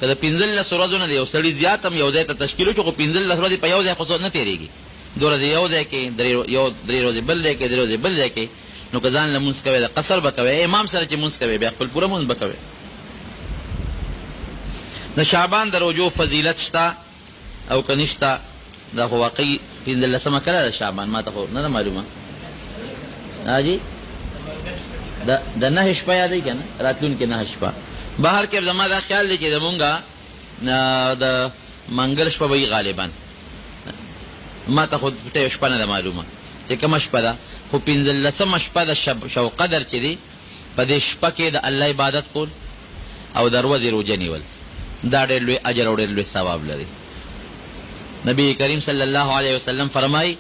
که د 15 ورځو نه د یو سړي زیات هم یو ځای ته تشکیل وشو خو 15 ورځې په یو ځای خو نه تېرېږي 2 ورځې یو ځای کې 3 ورځې بل ځای کې 3 ورځې بل ځای کې نو که ځان له مونځ کوی د قصر به کوی امام سره چې مونځ کوی بیا خپل پوره مونځ به کوی د شعبان د روجو فضیلت شته او که نشته دا خو واقعي 15مه کله ده شعبان ما ته خو نه ده معلومه حاجي د 9 شپه یادوي که نه راتلونکې 9 شپه بهر کې زما دا خیال دی چې زمونږ د منګل شپه به وي غالبا، ما ته خو شپه نه ده معلومه چې کومه شپه ده، خو 15مه شپه د شب قدر چې دی په دې شپه کې د الله عبادت کول او د ورځې روژه نیول دا ډېر لوی اجر او ډېر لوی ثواب لري. نبی کریم صلی الله علیه وسلم فرمای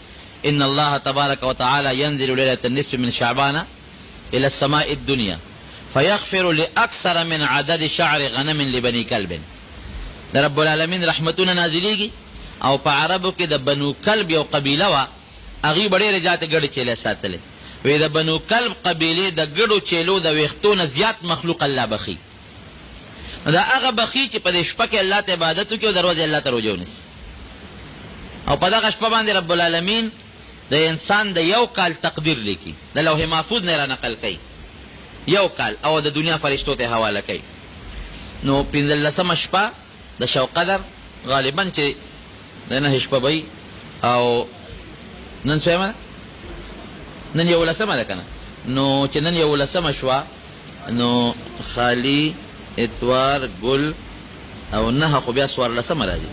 ان الله تبارک وتعالى ينزل ليلة النصف من شعبان الى السماء الدنيا فيغفر لاكثر من عدد شعر غنم لبني كلب. د رب العالمین رحمتونه نازلیږي او په عربو کې د بنو کلب یو قبیله وه، هغوی به ډېرې زیاتې ګډې چیلې ساتلې. وی د بنو کلب قبیلې د ګډو چیلو د ویښتو نه زیات مخلوق الله بخي. دا هغه بخي چې په دې شپه کې الله ته عبادت وکړي او د ورځې الله ته روژه ونیسي، او په دغه شپه باندې رب العالمین د انسان د یو کال تقدیر لیکي، د لوح محفوظ نه را نقل کوي یو کال، او د دنیا فرشتو ته حواله کوي. نو 15مه شپه د شب قدر غالبا چې د نهه شپه به او نن څویمه نن 11مه ده که نه، نو چې نن 11مه شوه نو خالي اتوار ګل او نهه خو بیا 14مه راځي،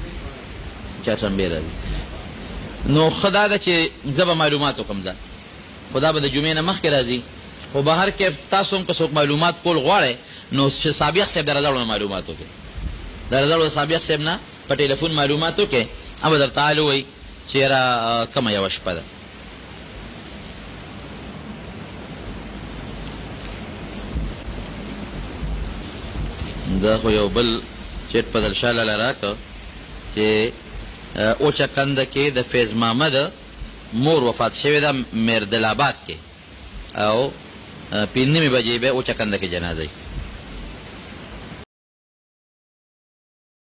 چهارشنبې راځي. نو ښه دا ده چې زه به معلومات وکړم، ده خو دا به د جمعې نه مخکې راځي. خو بهر کې تاسو هم که څوک معلومات کول غواړئ نو سابق صاحب د رضاړو نه معلومات وکړئ، د رضاړو د سابق صاحب نه په ټلیفون معلومات وکړئ، هغه به درته حال ووایي چې یاره کومه یوه شپه ده. دا خو یو بل چیټ پدل شاه لاله راکړه چې اوچه کنده کې د فیض محمد مور وفات شوې ده مردل آباد کې، او 5 بجې به اوچه کنده کې جنازه